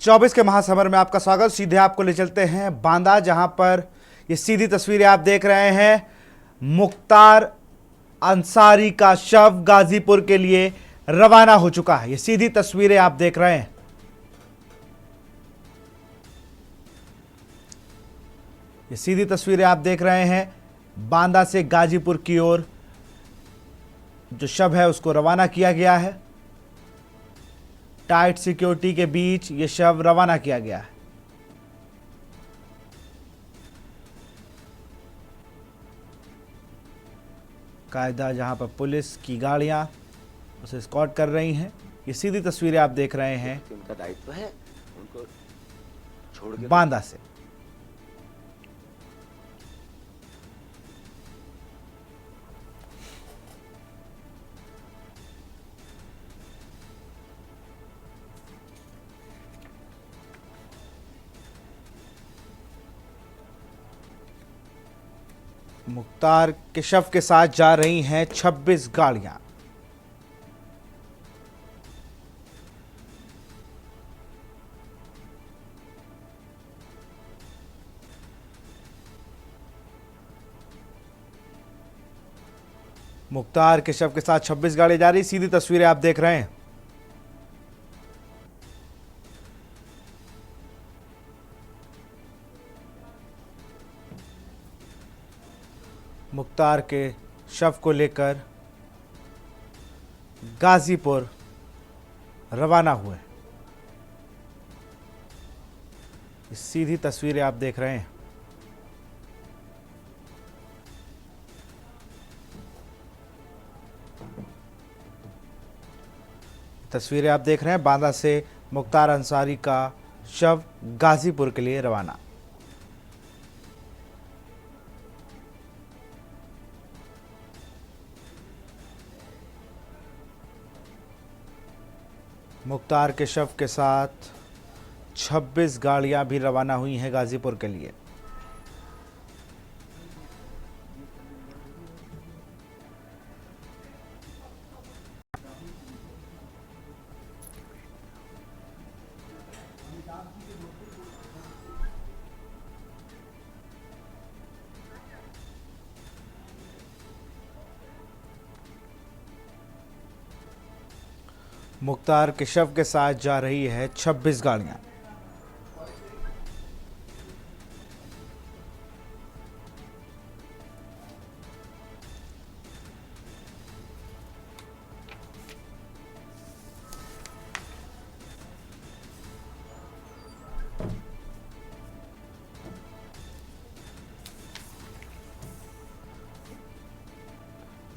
24 के महासमर में आपका स्वागत। सीधे आपको ले चलते हैं बांदा, जहां पर ये सीधी तस्वीरें आप देख रहे हैं। मुख्तार अंसारी का शव गाजीपुर के लिए रवाना हो चुका है। ये सीधी तस्वीरें आप देख रहे हैं। ये सीधी तस्वीरें आप देख रहे हैं। बांदा से गाजीपुर की ओर जो शव है उसको रवाना किया गया है। टाइट सिक्योरिटी के बीच ये शव रवाना किया गया है। कायदा जहां पर पुलिस की गाड़ियां उसे स्कॉट कर रही हैं। ये सीधी तस्वीरें आप देख रहे हैं उनका दायित्व है उनको छोड़ के बांदा से। मुख्तार के शव के साथ जा रही हैं 26 गाड़ियां। मुख्तार के शव के साथ 26 गाड़ी जा रही। सीधी तस्वीरें आप देख रहे हैं। मुख्तार के शव को लेकर गाजीपुर रवाना हुए। सीधी तस्वीरें आप देख रहे हैं। तस्वीरें आप देख रहे हैं। बांदा से मुख्तार अंसारी का शव गाजीपुर के लिए रवाना। मुख्तार के शव के साथ 26 गाड़ियां भी रवाना हुई हैं गाजीपुर के लिए। मुख्तार के शव के साथ जा रही है 26 गाड़ियां।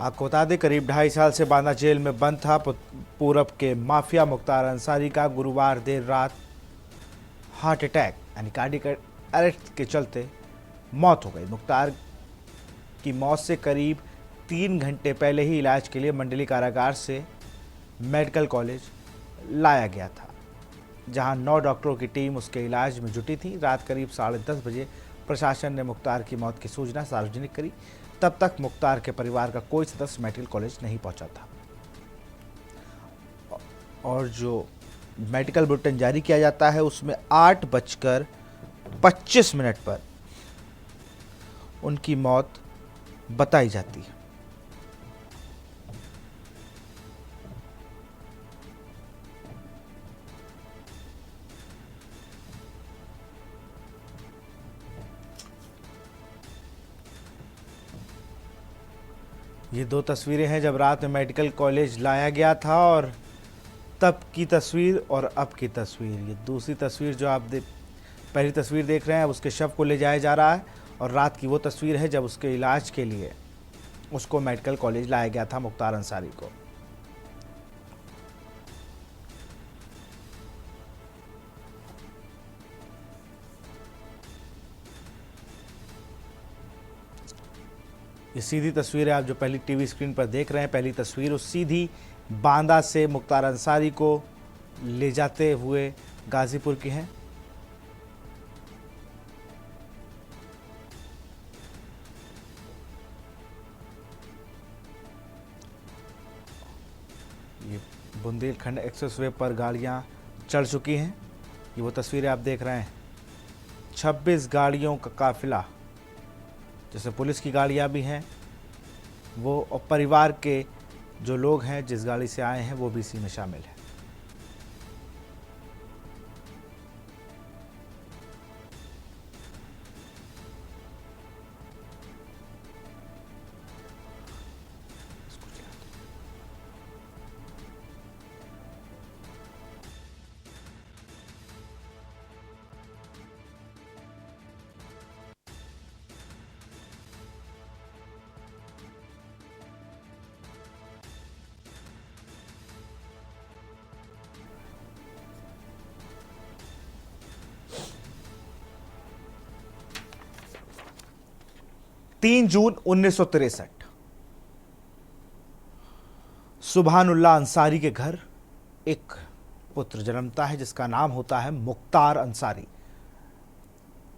आपको बता दें, करीब 2.5 साल से बांदा जेल में बंद था। पूरब के माफिया मुख्तार अंसारी का गुरुवार देर रात हार्ट अटैक यानी कार्डियक अरेस्ट के चलते मौत हो गई। मुख्तार की मौत से करीब 3 घंटे पहले ही इलाज के लिए मंडली कारागार से मेडिकल कॉलेज लाया गया था, जहां 9 डॉक्टरों की टीम उसके इलाज में जुटी थी। रात करीब 10:30 बजे प्रशासन ने मुख्तार की मौत की सूचना सार्वजनिक करी। तब तक मुख्तार के परिवार का कोई सदस्य मेडिकल कॉलेज नहीं पहुंचा था और जो मेडिकल बुलेटिन जारी किया जाता है उसमें 8:25 पर उनकी मौत बताई जाती है। ये 2 तस्वीरें हैं जब रात में मेडिकल कॉलेज लाया गया था और तब की तस्वीर और अब की तस्वीर। ये दूसरी तस्वीर जो आप पहली तस्वीर देख रहे हैं उसके शव को ले जाया जा रहा है और रात की वो तस्वीर है जब उसके इलाज के लिए उसको मेडिकल कॉलेज लाया गया था मुख्तार अंसारी को। ये सीधी तस्वीरें आप जो पहली टीवी स्क्रीन पर देख रहे हैं, पहली तस्वीर उस सीधी बांदा से मुख्तार अंसारी को ले जाते हुए गाजीपुर की है। ये बुंदेलखंड एक्सप्रेसवे पर गाड़ियां चढ़ चुकी हैं। ये वो तस्वीरें आप देख रहे हैं, 26 गाड़ियों का काफिला, जैसे पुलिस की गाड़ियां भी हैं वो, और परिवार के जो लोग हैं जिस गाड़ी से आए हैं वो भी इसी में शामिल है। तीन जून 1963 सुबहानुल्लाह अंसारी के घर एक पुत्र जन्मता है जिसका नाम होता है मुख्तार अंसारी।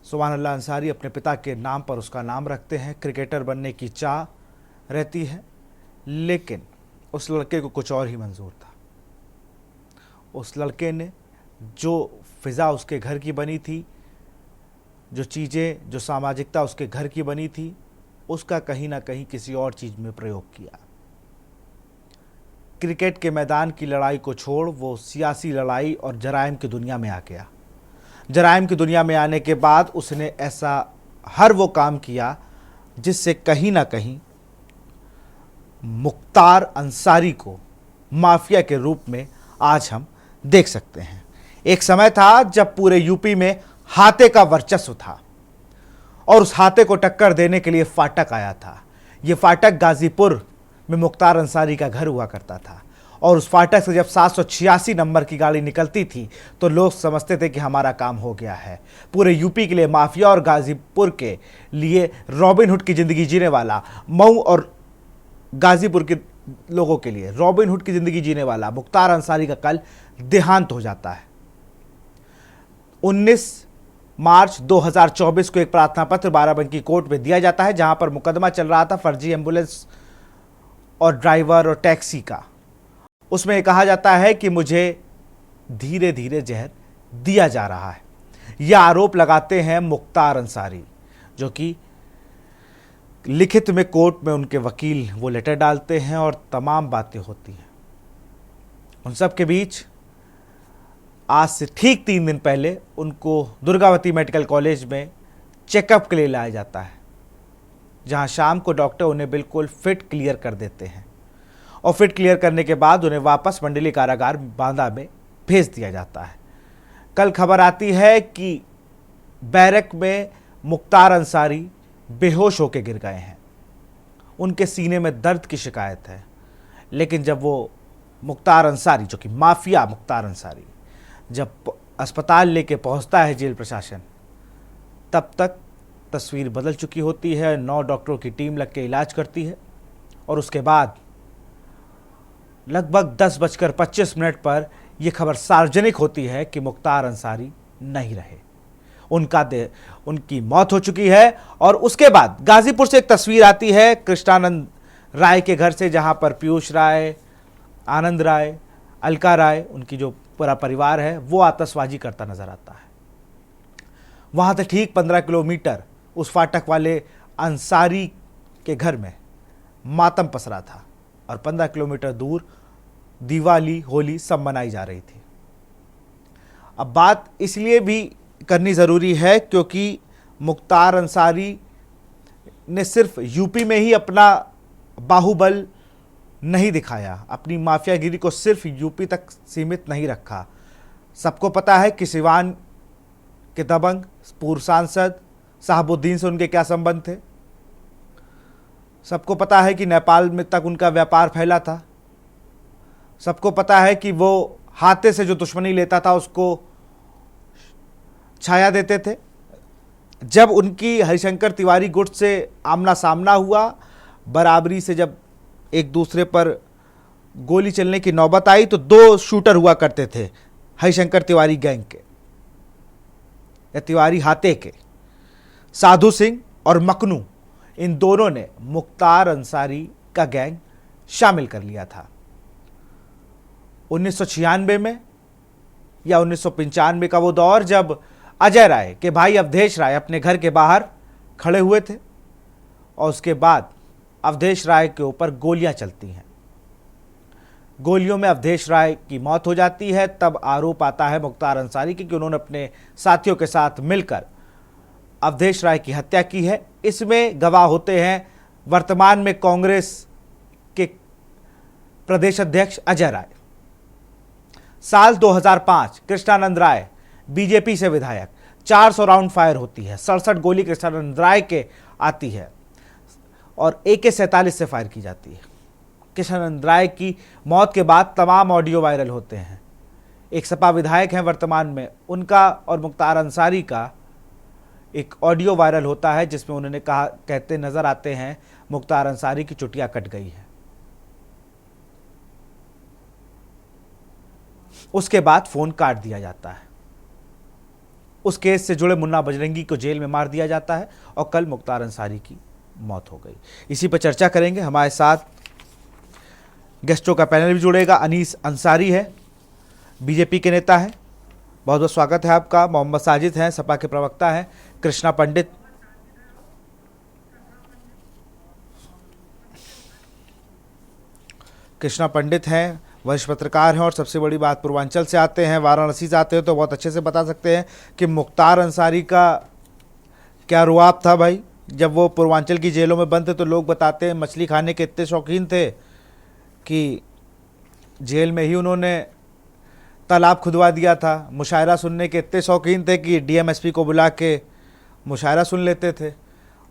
सुबहानुल्लाह अंसारी अपने पिता के नाम पर उसका नाम रखते हैं। क्रिकेटर बनने की चाह रहती है, लेकिन उस लड़के को कुछ और ही मंजूर था। उस लड़के ने जो फिज़ा उसके घर की बनी थी, जो चीज़ें, जो सामाजिकता उसके घर की बनी थी, उसका कहीं ना कहीं किसी और चीज़ में प्रयोग किया। क्रिकेट के मैदान की लड़ाई को छोड़ वो सियासी लड़ाई और जराइम की दुनिया में आ गया। जराइम की दुनिया में आने के बाद उसने ऐसा हर वो काम किया जिससे कहीं ना कहीं मुख्तार अंसारी को माफिया के रूप में आज हम देख सकते हैं। एक समय था जब पूरे यूपी में हाथे का वर्चस्व था और उस हाथे को टक्कर देने के लिए फाटक आया था। ये फाटक गाजीपुर में मुख्तार अंसारी का घर हुआ करता था और उस फाटक से जब 786 नंबर की गाड़ी निकलती थी तो लोग समझते थे कि हमारा काम हो गया है। पूरे यूपी के लिए माफिया और गाजीपुर के लिए रॉबिनहुड की ज़िंदगी जीने वाला, मऊ और गाजीपुर के लोगों के लिए रॉबिनहुड की ज़िंदगी जीने वाला मुख्तार अंसारी का कल देहांत हो जाता है। 19 मार्च 2024 को एक प्रार्थना पत्र बाराबंकी कोर्ट में दिया जाता है, जहां पर मुकदमा चल रहा था फर्जी एम्बुलेंस और ड्राइवर और टैक्सी का। उसमें कहा जाता है कि मुझे धीरे धीरे जहर दिया जा रहा है। यह आरोप लगाते हैं मुख्तार अंसारी, जो कि लिखित में कोर्ट में उनके वकील वो लेटर डालते हैं और तमाम बातें होती हैं। उन सब के बीच आज से ठीक 3 दिन पहले उनको दुर्गावती मेडिकल कॉलेज में चेकअप के लिए लाया जाता है, जहां शाम को डॉक्टर उन्हें बिल्कुल फिट क्लियर कर देते हैं और फिट क्लियर करने के बाद उन्हें वापस मंडली कारागार बांदा में भेज दिया जाता है। कल खबर आती है कि बैरक में मुख्तार अंसारी बेहोश होकर गिर गए हैं। उनके सीने में दर्द की शिकायत है, लेकिन जब वो मुख्तार अंसारी, जो कि माफिया मुख्तार अंसारी, जब अस्पताल लेके पहुंचता है जेल प्रशासन, तब तक तस्वीर बदल चुकी होती है। 9 डॉक्टरों की टीम लग के इलाज करती है और उसके बाद लगभग 10:25 पर यह खबर सार्वजनिक होती है कि मुख्तार अंसारी नहीं रहे, उनकी मौत हो चुकी है। और उसके बाद गाजीपुर से एक तस्वीर आती है कृष्णानंद राय के घर से, जहां पर पीयूष राय, आनंद राय, अलका राय, उनकी जो पूरा परिवार है वो आतशबाजी करता नजर आता है। वहां से ठीक 15 किलोमीटर उस फाटक वाले अंसारी के घर में मातम पसरा था और 15 किलोमीटर दूर दिवाली, होली सब मनाई जा रही थी। अब बात इसलिए भी करनी ज़रूरी है क्योंकि मुख्तार अंसारी ने सिर्फ यूपी में ही अपना बाहुबल नहीं दिखाया, अपनी माफियागिरी को सिर्फ यूपी तक सीमित नहीं रखा। सबको पता है कि सिवान के दबंग पूर्व सांसद साहबुद्दीन से उनके क्या संबंध थे। सबको पता है कि नेपाल में तक उनका व्यापार फैला था। सबको पता है कि वो हाथे से जो दुश्मनी लेता था उसको छाया देते थे। जब उनकी हरिशंकर तिवारी गुट से आमना सामना हुआ, बराबरी से जब एक दूसरे पर गोली चलने की नौबत आई तो 2 शूटर हुआ करते थे हरिशंकर तिवारी गैंग के या तिवारी हाथे के, साधु सिंह और मकनू। इन दोनों ने मुख्तार अंसारी का गैंग शामिल कर लिया था। 1996 में या 1995 का वो दौर जब अजय राय के भाई अवधेश राय अपने घर के बाहर खड़े हुए थे और उसके बाद अवधेश राय के ऊपर गोलियां चलती हैं, गोलियों में अवधेश राय की मौत हो जाती है। तब आरोप आता है मुख्तार अंसारी की कि उन्होंने अपने साथियों के साथ मिलकर अवधेश राय की हत्या की है। इसमें गवाह होते हैं वर्तमान में कांग्रेस के प्रदेश अध्यक्ष अजय राय। साल 2005 कृष्णानंद राय बीजेपी से विधायक, 400 राउंड फायर होती है, 67 गोली कृष्णानंद राय के आती है और AK-47 से फायर की जाती है। कृष्णानंद राय की मौत के बाद तमाम ऑडियो वायरल होते हैं। एक सपा विधायक हैं वर्तमान में, उनका और मुख्तार अंसारी का एक ऑडियो वायरल होता है जिसमें उन्होंने कहते नजर आते हैं मुख्तार अंसारी की चुटिया कट गई है। उसके बाद फोन काट दिया जाता है। उस केस से जुड़े मुन्ना बजरंगी को जेल में मार दिया जाता है और कल मुख्तार अंसारी की मौत हो गई। इसी पर चर्चा करेंगे। हमारे साथ गेस्टों का पैनल भी जुड़ेगा। अनीस अंसारी है, बीजेपी के नेता है, बहुत बहुत स्वागत है आपका। मोहम्मद साजिद हैं, सपा के प्रवक्ता हैं। कृष्णा पंडित हैं, वरिष्ठ पत्रकार हैं और सबसे बड़ी बात पूर्वांचल से आते हैं, वाराणसी से आते हैं, तो बहुत अच्छे से बता सकते हैं कि मुख्तार अंसारी का क्या रुआब था भाई। जब वो पूर्वांचल की जेलों में बंद थे तो लोग बताते हैं मछली खाने के इतने शौकीन थे कि जेल में ही उन्होंने तालाब खुदवा दिया था। मुशायरा सुनने के इतने शौकीन थे कि DMSP को बुला के मुशायरा सुन लेते थे।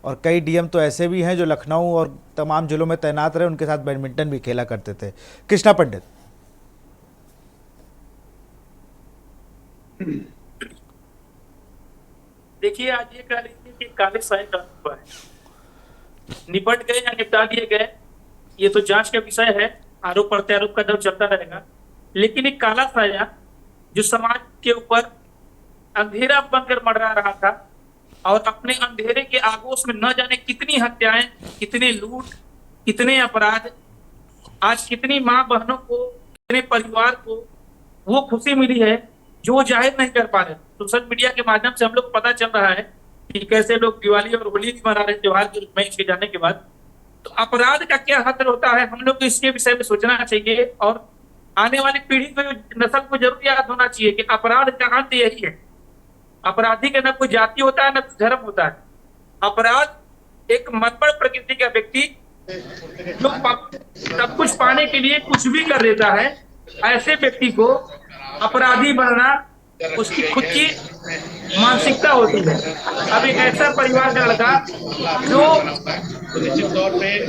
और कई DM तो ऐसे भी हैं जो लखनऊ और तमाम जिलों में तैनात रहे, उनके साथ बैडमिंटन भी खेला करते थे। कृष्णा पंडित, देखिए, आज ये कह लीजिए कि काले साए का हुआ है, निपट गए या निपटा दिए गए, ये तो जांच का विषय है। आरोप प्रत्यारोप का दौर चलता रहेगा, लेकिन एक काला साया जो समाज के ऊपर अंधेरा बनकर मंडरा रहा था और अपने अंधेरे के आगोश में न जाने कितनी हत्याएं, कितने लूट, कितने अपराध, आज कितनी मां बहनों को, कितने परिवार को वो खुशी मिली है जो वो जाहिर नहीं कर पा रहे। सोशल मीडिया के माध्यम से हम लोग पता चल रहा है कि कैसे लोग दिवाली और होली भी मना रहे त्योहार के रूप में इसके जाने के बाद। तो अपराध का क्या हद होता है, हम लोग को इसके विषय में सोचना चाहिए और आने वाली पीढ़ी को, नस्ल को जरूर याद होना चाहिए कि अपराध का अंत यही है। अपराधी का न कोई जाति होता है, न कोई धर्म होता है। अपराध एक मनपड़ प्रकृति का व्यक्ति जो सब कुछ पाने के लिए कुछ भी कर देता है, ऐसे व्यक्ति को अपराधी बनना उसकी खुद की मानसिकता होती है। अब एक ऐसा परिवार का लड़का जो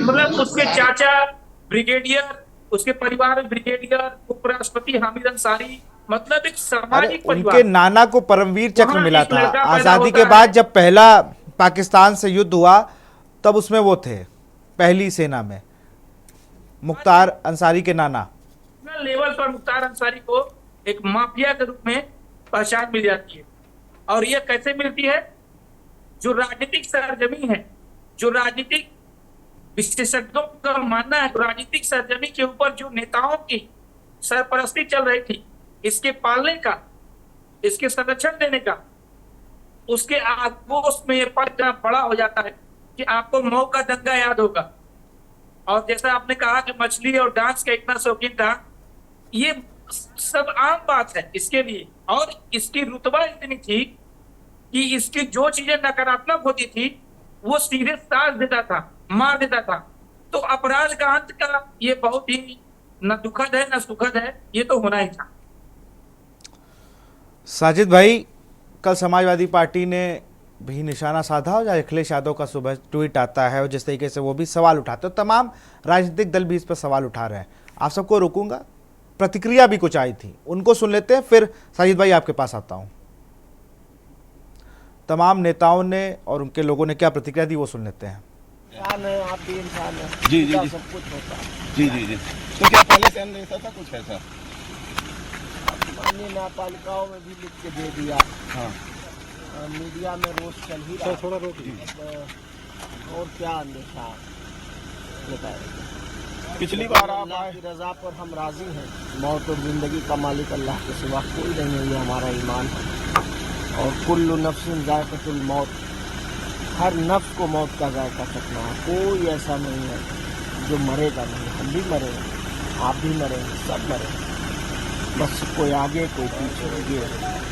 मतलब उसके चाचा ब्रिगेडियर, उसके परिवार में ब्रिगेडियर, उपराष्ट्रपति हामिद अंसारी, मतलब एक सामाजिक परिवार। उनके नाना को परमवीर चक्र मिला था आजादी के बाद। जब पहला पाकिस्तान से युद्ध हुआ तब उसमें वो थे पहली सेना में, मुख्तार अंसारी के नाना। लेवल पर मुख्तार अंसारी को एक माफिया के रूप में पहचान मिल जाती है। और यह कैसे मिलती है? जो राजनीतिक सरजमी है, जो राजनीतिक विशेषज्ञों का मानना है, राजनीतिक सरजमी के ऊपर जो नेताओं की सरपरस्ती चल रही थी, इसके पालने का, इसके संरक्षण देने का, उसके आगोश में यह पद इतना बड़ा हो जाता है कि आपको मऊ का दंगा याद होगा। और जैसा आपने कहा कि मछली और डांस का इतना शौकीन था, ये सब आम बात है इसके लिए। और इसकी रुतबा इतनी थी कि इसकी जो चीजें नकारात्मक होती थी वो सीधे साथ देता था, मार देता था। तो अपराध का अंत का ये बहुत ही न दुखद है न सुखद है, ये तो होना ही था। साजिद भाई, कल समाजवादी पार्टी ने भी निशाना साधा और अखिलेश यादव का सुबह ट्वीट आता है और जिस तरीके से वो भी सवाल उठाते हैं, तमाम राजनीतिक दल भी इस पर सवाल उठा रहे हैं। आप सबको रोकूंगा, प्रतिक्रिया भी कुछ आई थी, उनको सुन लेते हैं, फिर साजिद भाई आपके पास आता हूं। तमाम नेताओं ने और उनके लोगों ने क्या प्रतिक्रिया दी वो सुन लेते हैं। इंसान है, आप भी इंसान है, जी जी जी, सब कुछ होता है। जी जी जी। तो क्या पहले से नहीं था कुछ ऐसा? माननीय न्यायपालिकाओं में भी लिख के दे दिया। हाँ, मीडिया में रोज चल ही रहा। थोड़ा रोक और क्या अंदेशा बताए? पिछली बार आप अल्लाह आए की रजा पर हम राजी हैं। मौत और जिंदगी का मालिक अल्लाह के सिवा कोई नहीं है, ये हमारा ईमान है। और कुल्लु नफ्सिन जायक़तुल मौत, हर नफ्स को मौत का जायका चखना है। कोई ऐसा नहीं है जो मरेगा नहीं। हम भी मरेंगे, आप भी मरेंगे, सब मरेंगे। बस कोई आगे कोई पीछे। ये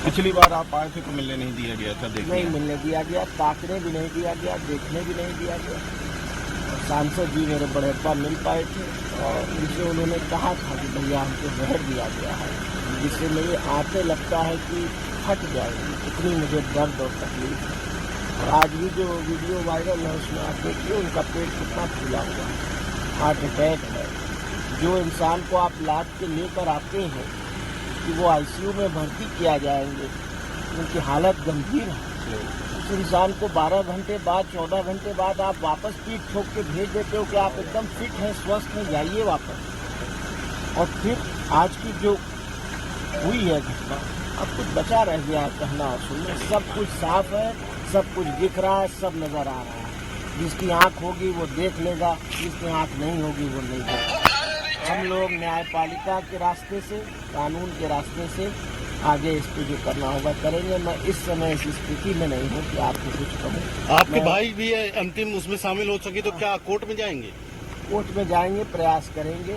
पिछली बार आप आए थे तो मिलने नहीं दिया गया था, नहीं देखिए मिलने दिया गया, ताकने भी नहीं दिया गया, देखने भी नहीं दिया गया। सांसद जी मेरे बड़प्पा मिल पाए थे और उनसे उन्होंने कहा था कि भैया हमको जहर दिया गया है, जिससे मेरी आंखें लगता है कि फट जाएगी, इतनी मुझे दर्द और तकलीफ है। और आज भी जो वीडियो वायरल है उसमें आप देखिए उनका पेट कितना फूला हुआ है, हार्ट अटैक है। जो इंसान को आप लाद के लेकर आते हैं कि वो आईसीयू में भर्ती किया जाएंगे, उनकी हालत गंभीर है। उस इंसान को 12 घंटे बाद 14 घंटे बाद आप वापस पीठ ठोक के भेज देते हो कि आप एकदम फिट हैं, स्वस्थ हैं, जाइए वापस। और फिर आज की जो हुई है घटना, अब कुछ बचा रह गया है कहना और सुनना। सब कुछ साफ है, सब कुछ दिख रहा है, सब नजर आ रहा है। जिसकी आंख होगी वो देख लेगा, जिसकी आंख नहीं होगी वो नहीं देखेगा। हम लोग न्यायपालिका के रास्ते से, कानून के रास्ते से आगे इस पर जो करना होगा करेंगे। मैं इस समय इस स्थिति में नहीं हूँ कि आपको कुछ कहूँ। आपके भाई भी है अंतिम उसमें शामिल हो सके तो क्या कोर्ट में जाएंगे? कोर्ट में जाएंगे, प्रयास करेंगे,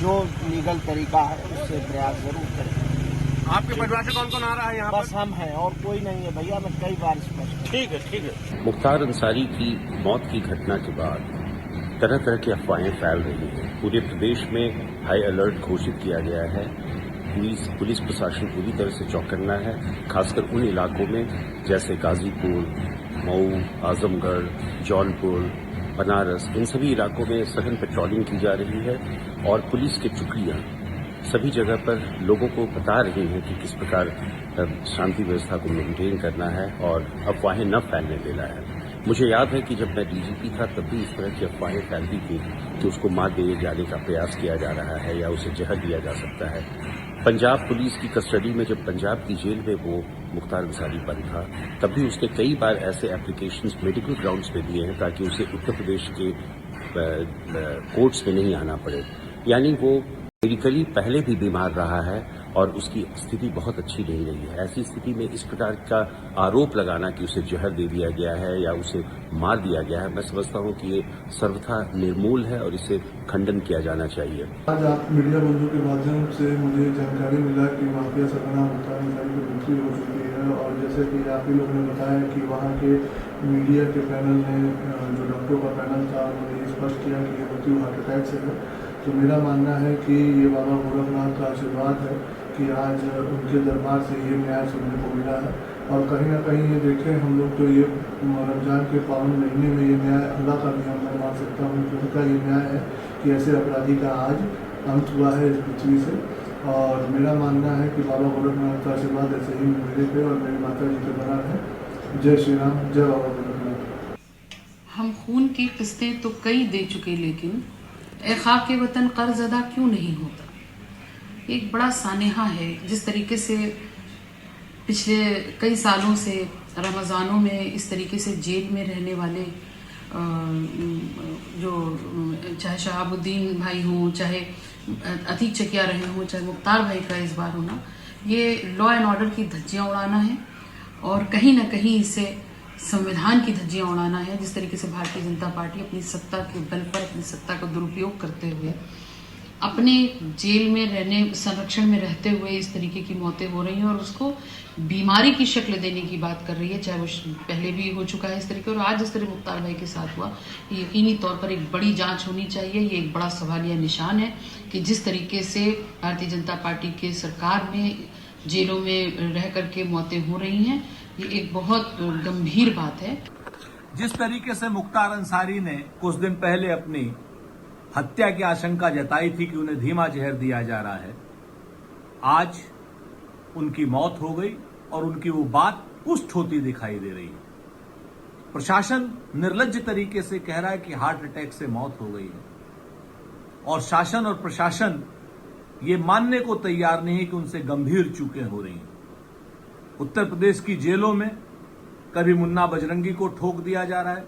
जो लीगल तरीका है उससे प्रयास जरूर करेंगे। आपके परिवार से कौन कौन आ रहा है यहाँ बस हम हैं और कोई नहीं है भैया, मैं कई बार स्पष्ट। ठीक है, ठीक है। मुख्तार अंसारी की मौत की घटना के बाद तरह तरह की अफवाहें फैल रही हैं। पूरे प्रदेश में हाई अलर्ट घोषित किया गया है। पुलिस प्रशासन पूरी तरह से चौकन्ना है, खासकर उन इलाकों में जैसे गाजीपुर, मऊ, आजमगढ़, जौनपुर, बनारस, इन सभी इलाकों में सघन पेट्रोलिंग की जा रही है और पुलिस की टुकड़ियां सभी जगह पर लोगों को बता रही हैं कि किस प्रकार शांति व्यवस्था को मेंटेन करना है और अफवाहें न फैलने देना है। मुझे याद है कि जब मैं डीजीपी था तब भी इस तरह की अफवाहें फैलती थी कि उसको मार दिए जाने का प्रयास किया जा रहा है या उसे जहर दिया जा सकता है। पंजाब पुलिस की कस्टडी में जब पंजाब की जेल में वो मुख्तार अंसारी बंद था, तब भी उसने कई बार ऐसे एप्लीकेशंस मेडिकल ग्राउंड्स पे दिए हैं ताकि उसे उत्तर प्रदेश के कोर्ट्स में नहीं आना पड़े। यानी वो मेडिकली पहले भी बीमार रहा है और उसकी स्थिति बहुत अच्छी नहीं रही है। ऐसी स्थिति में इस प्रकार का आरोप लगाना कि उसे जहर दे दिया गया है या उसे मार दिया गया है, मैं समझता हूं कि ये सर्वथा निर्मूल है और इसे खंडन किया जाना चाहिए। आज आप मीडिया बंधु के माध्यम से मुझे जानकारी मिला कि माफिया सरगना मुख्तार अंसारी की मृत्यु हो चुकी है और जैसे कि आप ही लोगों ने बताया कि वहाँ के मीडिया के पैनल ने, जो डॉक्टरों का पैनल था, उन्होंने ये स्पष्ट किया कि ये मृत्यु हार्ट अटैक से है। तो मेरा मानना है कि ये बाबा गोरखनाथ का आशीर्वाद है कि आज उनके दरबार से ये न्याय सुनने को मिला है। और कहीं ना कहीं ये देखें हम लोग तो ये रमजान के पावन महीने में ये न्याय अल्लाह का नियम मैं मान सकता हूँ कि उनका ये न्याय है कि ऐसे अपराधी का आज अंत हुआ है इस पृथ्वी से। और मेरा मानना है कि बाबा गोरखनाथ का आशीर्वाद ऐसे ही मेरे पे और मेरी माता जी पे बना है। जय श्री राम, जय बाबा गोरखनाथ। हम खून की किस्तें तो कई दे चुके, लेकिन ए खाके वतन कर्ज अदा क्यों नहीं होता। एक बड़ा सानेहा है जिस तरीके से पिछले कई सालों से रमज़ानों में इस तरीके से जेल में रहने वाले जो चाहे शहाबुद्दीन भाई हों, चाहे अतीक चकिया रहे हों, चाहे मुख्तार भाई का इस बार होना, ये लॉ एंड ऑर्डर की धज्जियां उड़ाना है और कहीं ना कहीं इसे संविधान की धज्जियां उड़ाना है। जिस तरीके से भारतीय जनता पार्टी अपनी सत्ता के बल पर अपनी सत्ता का दुरुपयोग करते हुए अपने जेल में रहने, संरक्षण में रहते हुए इस तरीके की मौतें हो रही हैं और उसको बीमारी की शक्ल देने की बात कर रही है, चाहे वो पहले भी हो चुका है इस तरीके। और आज जिस तरह मुख्तार भाई के साथ हुआ, यकीनी तौर पर एक बड़ी जांच होनी चाहिए। ये एक बड़ा सवालिया निशान है कि जिस तरीके से भारतीय जनता पार्टी के सरकार में जेलों में रह करके मौतें हो रही हैं, ये एक बहुत गंभीर बात है। जिस तरीके से मुख्तार अंसारी ने कुछ दिन पहले अपनी हत्या की आशंका जताई थी कि उन्हें धीमा जहर दिया जा रहा है, आज उनकी मौत हो गई और उनकी वो बात पुष्ट होती दिखाई दे रही है। प्रशासन निर्लज्ज तरीके से कह रहा है कि हार्ट अटैक से मौत हो गई है और शासन और प्रशासन ये मानने को तैयार नहीं है कि उनसे गंभीर चूकें हो रही हैं। उत्तर प्रदेश की जेलों में कभी मुन्ना बजरंगी को ठोक दिया जा रहा है,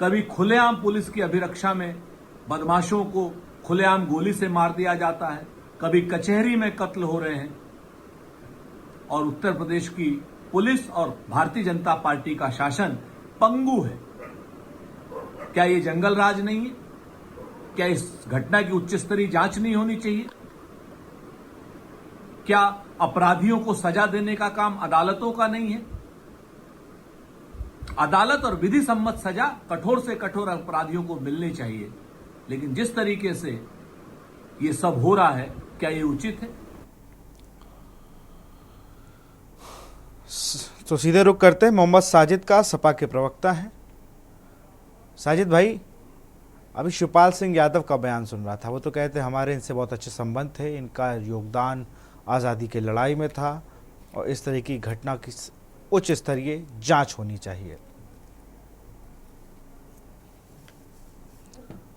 कभी खुलेआम पुलिस की अभिरक्षा में बदमाशों को खुलेआम गोली से मार दिया जाता है, कभी कचहरी में कत्ल हो रहे हैं, और उत्तर प्रदेश की पुलिस और भारतीय जनता पार्टी का शासन पंगु है। क्या ये जंगल राज नहीं है? क्या इस घटना की उच्च स्तरीय जांच नहीं होनी चाहिए? क्या अपराधियों को सजा देने का काम अदालतों का नहीं है? अदालत और विधि सम्मत सजा कठोर से कठोर अपराधियों को मिलनी चाहिए, लेकिन जिस तरीके से ये सब हो रहा है, क्या ये उचित है? तो सीधे रुख करते हैं मोहम्मद साजिद का, सपा के प्रवक्ता हैं। साजिद भाई, अभी शिवपाल सिंह यादव का बयान सुन रहा था, वो तो कहते हमारे इनसे बहुत अच्छे संबंध थे, इनका योगदान आज़ादी की लड़ाई में था और इस तरह की घटना की उच्च स्तरीय जांच होनी चाहिए।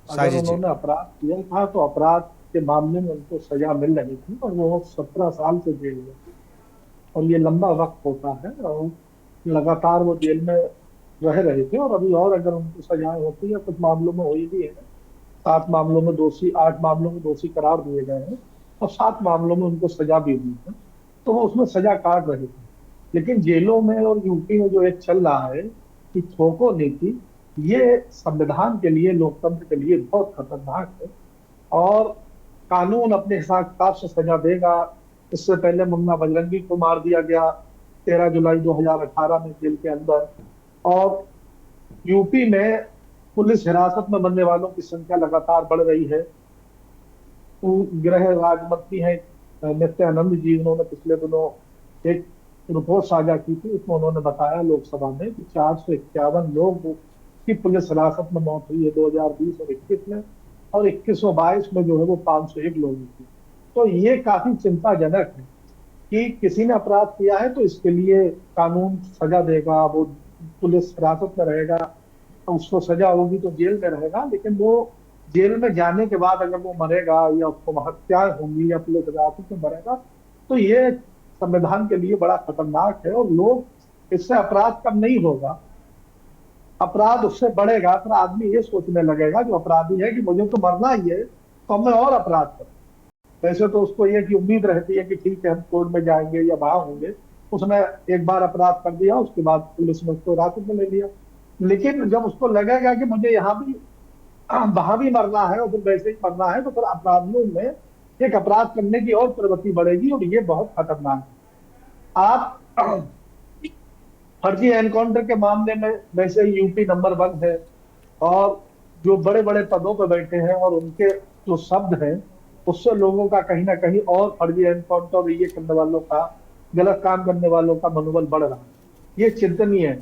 अगर उन्होंने अपराध किया था तो अपराध के मामले में उनको सजा मिल रही थी और वो 17 साल से जेल में थे, और ये लंबा वक्त होता है और लगातार वो जेल में रह रहे थे। और अभी और अगर उनको सजाएं होती है, कुछ मामलों में हुई भी है, 7 मामलों में दोषी, 8 मामलों में दोषी करार दिए गए हैं और 7 मामलों में उनको सजा भी हुई है, तो वो उसमें सजा काट रहे थे। लेकिन जेलों में और यूपी में जो एक चल रहा है कि ठोको नीति, ये संविधान के लिए, लोकतंत्र के लिए बहुत खतरनाक है और कानून अपने हिसाब किताब से सजा देगा। इससे पहले मुन्ना बजरंगी को मार दिया गया 13 जुलाई 2018 में जेल के अंदर, और यूपी में पुलिस हिरासत में मरने वालों की संख्या लगातार बढ़ रही है। तो गृह राज्य मंत्री हैं नित्यानंद जी, उन्होंने पिछले दिनों एक रिपोर्ट साझा की थी, उसमें उन्होंने बताया लोकसभा में कि 451 लोग की पुलिस हिरासत में मौत हुई है 2020 और 21 में, और 2122 में जो है वो 501 लोगों की। तो ये काफी चिंताजनक है कि किसी ने अपराध किया है तो इसके लिए कानून सजा देगा, वो पुलिस हिरासत में रहेगा, तो उसको सजा होगी तो जेल में रहेगा, लेकिन वो जेल में जाने के बाद अगर वो मरेगा या उसको हत्याएं होंगी या पुलिस हिरासत में मरेगा, तो ये संविधान के लिए बड़ा खतरनाक है। और लोग इससे अपराध कम नहीं होगा, अपराध उससे बढ़ेगा। फिर आदमी ये सोचने लगेगा जो अपराधी है कि मुझे तो मरना ही है, तो मैं और अपराध करूं। वैसे तो उसको ये की उम्मीद रहती है कि ठीक है हम कोर्ट में जाएंगे या वहां होंगे, उसने एक बार अपराध कर दिया, उसके बाद पुलिस ने उसको हिरासत में ले लिया। लेकिन जब उसको लगेगा कि मुझे यहाँ भी वहां भी मरना है और फिर वैसे ही मरना है, तो फिर अपराधियों में एक अपराध करने की और प्रवृत्ति बढ़ेगी, और ये बहुत खतरनाक है। आप फर्जी एनकाउंटर के मामले में वैसे ही यूपी नंबर 1 है, और जो बड़े बड़े पदों पर बैठे हैं और उनके जो शब्द हैं उससे लोगों का कहीं ना कहीं और फर्जी एनकाउंटर ये करने वालों का, गलत काम करने वालों का मनोबल बढ़ रहा है। ये चिंतनीय है,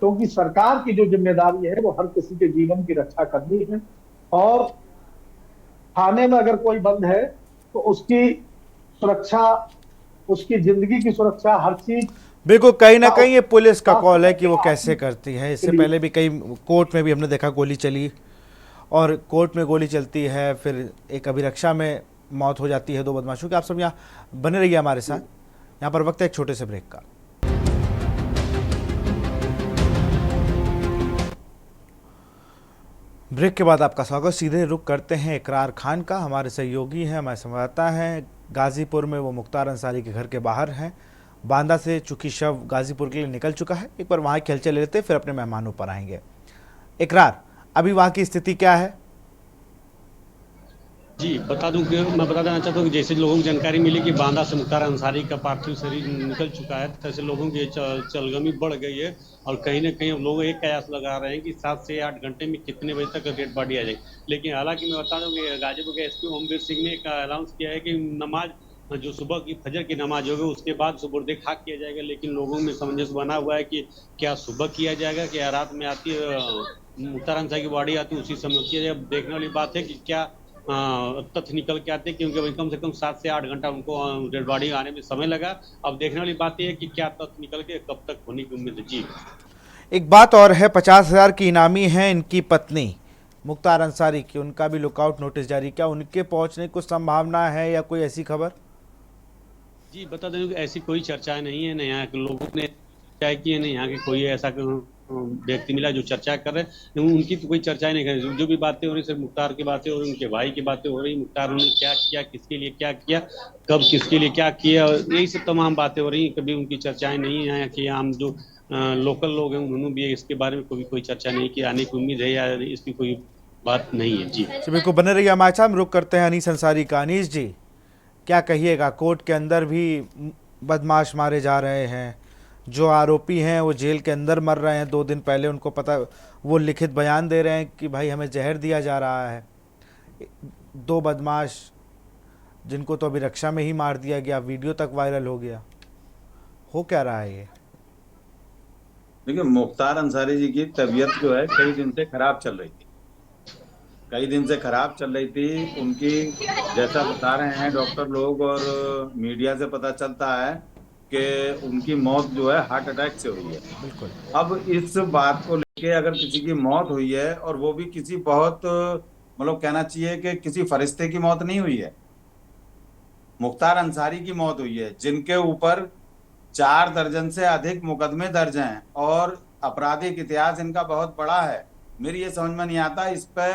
क्योंकि सरकार की जो जिम्मेदारी है वो हर किसी के जीवन की रक्षा करनी है, और थाने में अगर कोई बंद है तो उसकी सुरक्षा, उसकी जिंदगी की सुरक्षा, हर चीज बिल्कुल कहीं ना कहीं ये पुलिस का कॉल है कि वो कैसे करती है। इससे पहले भी कई कोर्ट में भी हमने देखा गोली चली, और कोर्ट में गोली चलती है, फिर एक अभिरक्षा में मौत हो जाती है 2 बदमाशों की। आप सब यहाँ बने रहिए हमारे साथ। यहाँ पर वक्त है एक छोटे से ब्रेक का। ब्रेक के बाद आपका स्वागत। सीधे रुख करते हैं इकरार खान का, हमारे सहयोगी हैं, हमारे संवाददाता हैं गाजीपुर में। वो मुख्तार अंसारी के घर के बाहर हैं। बांदा से चूंकि शव गाजीपुर के लिए निकल चुका है, एक बार वहाँ की हलचल लेते फिर अपने मेहमानों पर आएंगे। इकरार, अभी वहाँ की स्थिति क्या है? जी बता दूं कि मैं बता देना चाहता हूँ कि जैसे लोगों को जानकारी मिली कि बांदा से मुख्तार अंसारी का पार्थिव शरीर निकल चुका है, तैसे लोगों की चलगमी बढ़ गई है, और कहीं ना कहीं लोग एक कयास लगा रहे हैं कि 7 से 8 घंटे में कितने बजे तक डेड बॉडी आ जाएगी। लेकिन हालांकि मैं बता दूं कि गाजीपुर के एसपी ओमवीर सिंह ने एक अनाउंस किया है कि नमाज, जो सुबह की फजर की नमाज होगी उसके बाद सुपुर्दे खाक किया जाएगा। लेकिन लोगों में समंजस बना हुआ है कि क्या सुबह किया जाएगा, क्या रात में आती है मुख्तार अंसारी की बॉडी आती है उसी समय किया जाएगा। देखने वाली बात है कि क्या तथ्य निकल के आते हैं, क्योंकि कम से कम 7 से 8 घंटा उनको डेड बॉडी आने में समय लगा। अब देखने वाली बात यह है कि क्या तथ्य निकल के कब तक होने की उम्मीद है। जी एक बात और है, 50,000 की इनामी है इनकी पत्नी मुख्तार अंसारी की, उनका भी लुकआउट नोटिस जारी। क्या उनके पहुंचने की कुछ संभावना है या कोई ऐसी खबर? जी बता दें कि ऐसी कोई चर्चाएं नहीं है, न यहाँ के लोगों ने तय की है, न यहाँ के कोई ऐसा व्यक्ति मिला जो चर्चा कर रहे हैं, उनकी तो कोई चर्चा ही नहीं कर रही। जो भी बातें हो रही सिर्फ मुख्तार की बातें हो रही, उनके भाई की बातें हो रही, मुख्तार ने क्या किया, किसके लिए क्या किया, कब किसके लिए क्या किया, यही सब तमाम बातें हो रही। कभी उनकी चर्चाएं नहीं है कि हम जो लोकल लोग हैं उन्होंने भी इसके बारे में कोई चर्चा नहीं की। आने की उम्मीद है या इसकी कोई बात नहीं है। जी बिल्कुल, बने रहिए हमारे साथ। हम रुक करते हैं अनीस अंसारी का। अनीस जी, क्या कहिएगा? कोर्ट के अंदर भी बदमाश मारे जा रहे हैं, जो आरोपी हैं वो जेल के अंदर मर रहे हैं। 2 दिन पहले उनको पता, वो लिखित बयान दे रहे हैं कि भाई हमें जहर दिया जा रहा है। 2 बदमाश जिनको तो अभी रक्षा में ही मार दिया गया, वीडियो तक वायरल हो गया। हो क्या रहा है ये? देखिए, मुख्तार अंसारी जी की तबीयत जो है कई दिन से खराब चल रही थी, उनकी जैसा बता रहे हैं डॉक्टर लोग और मीडिया से पता चलता है कि उनकी मौत जो है हार्ट अटैक से हुई है। बिल्कुल। अब इस बात को लेके अगर किसी की मौत हुई है और वो भी किसी बहुत मतलब कहना चाहिए कि किसी फरिश्ते की मौत नहीं हुई है, मुख्तार अंसारी की मौत हुई है, जिनके ऊपर 4 दर्जन से अधिक मुकदमे दर्ज हैं और आपराधिक इतिहास इनका बहुत बड़ा है। मेरी ये समझ में नहीं आता, इस पे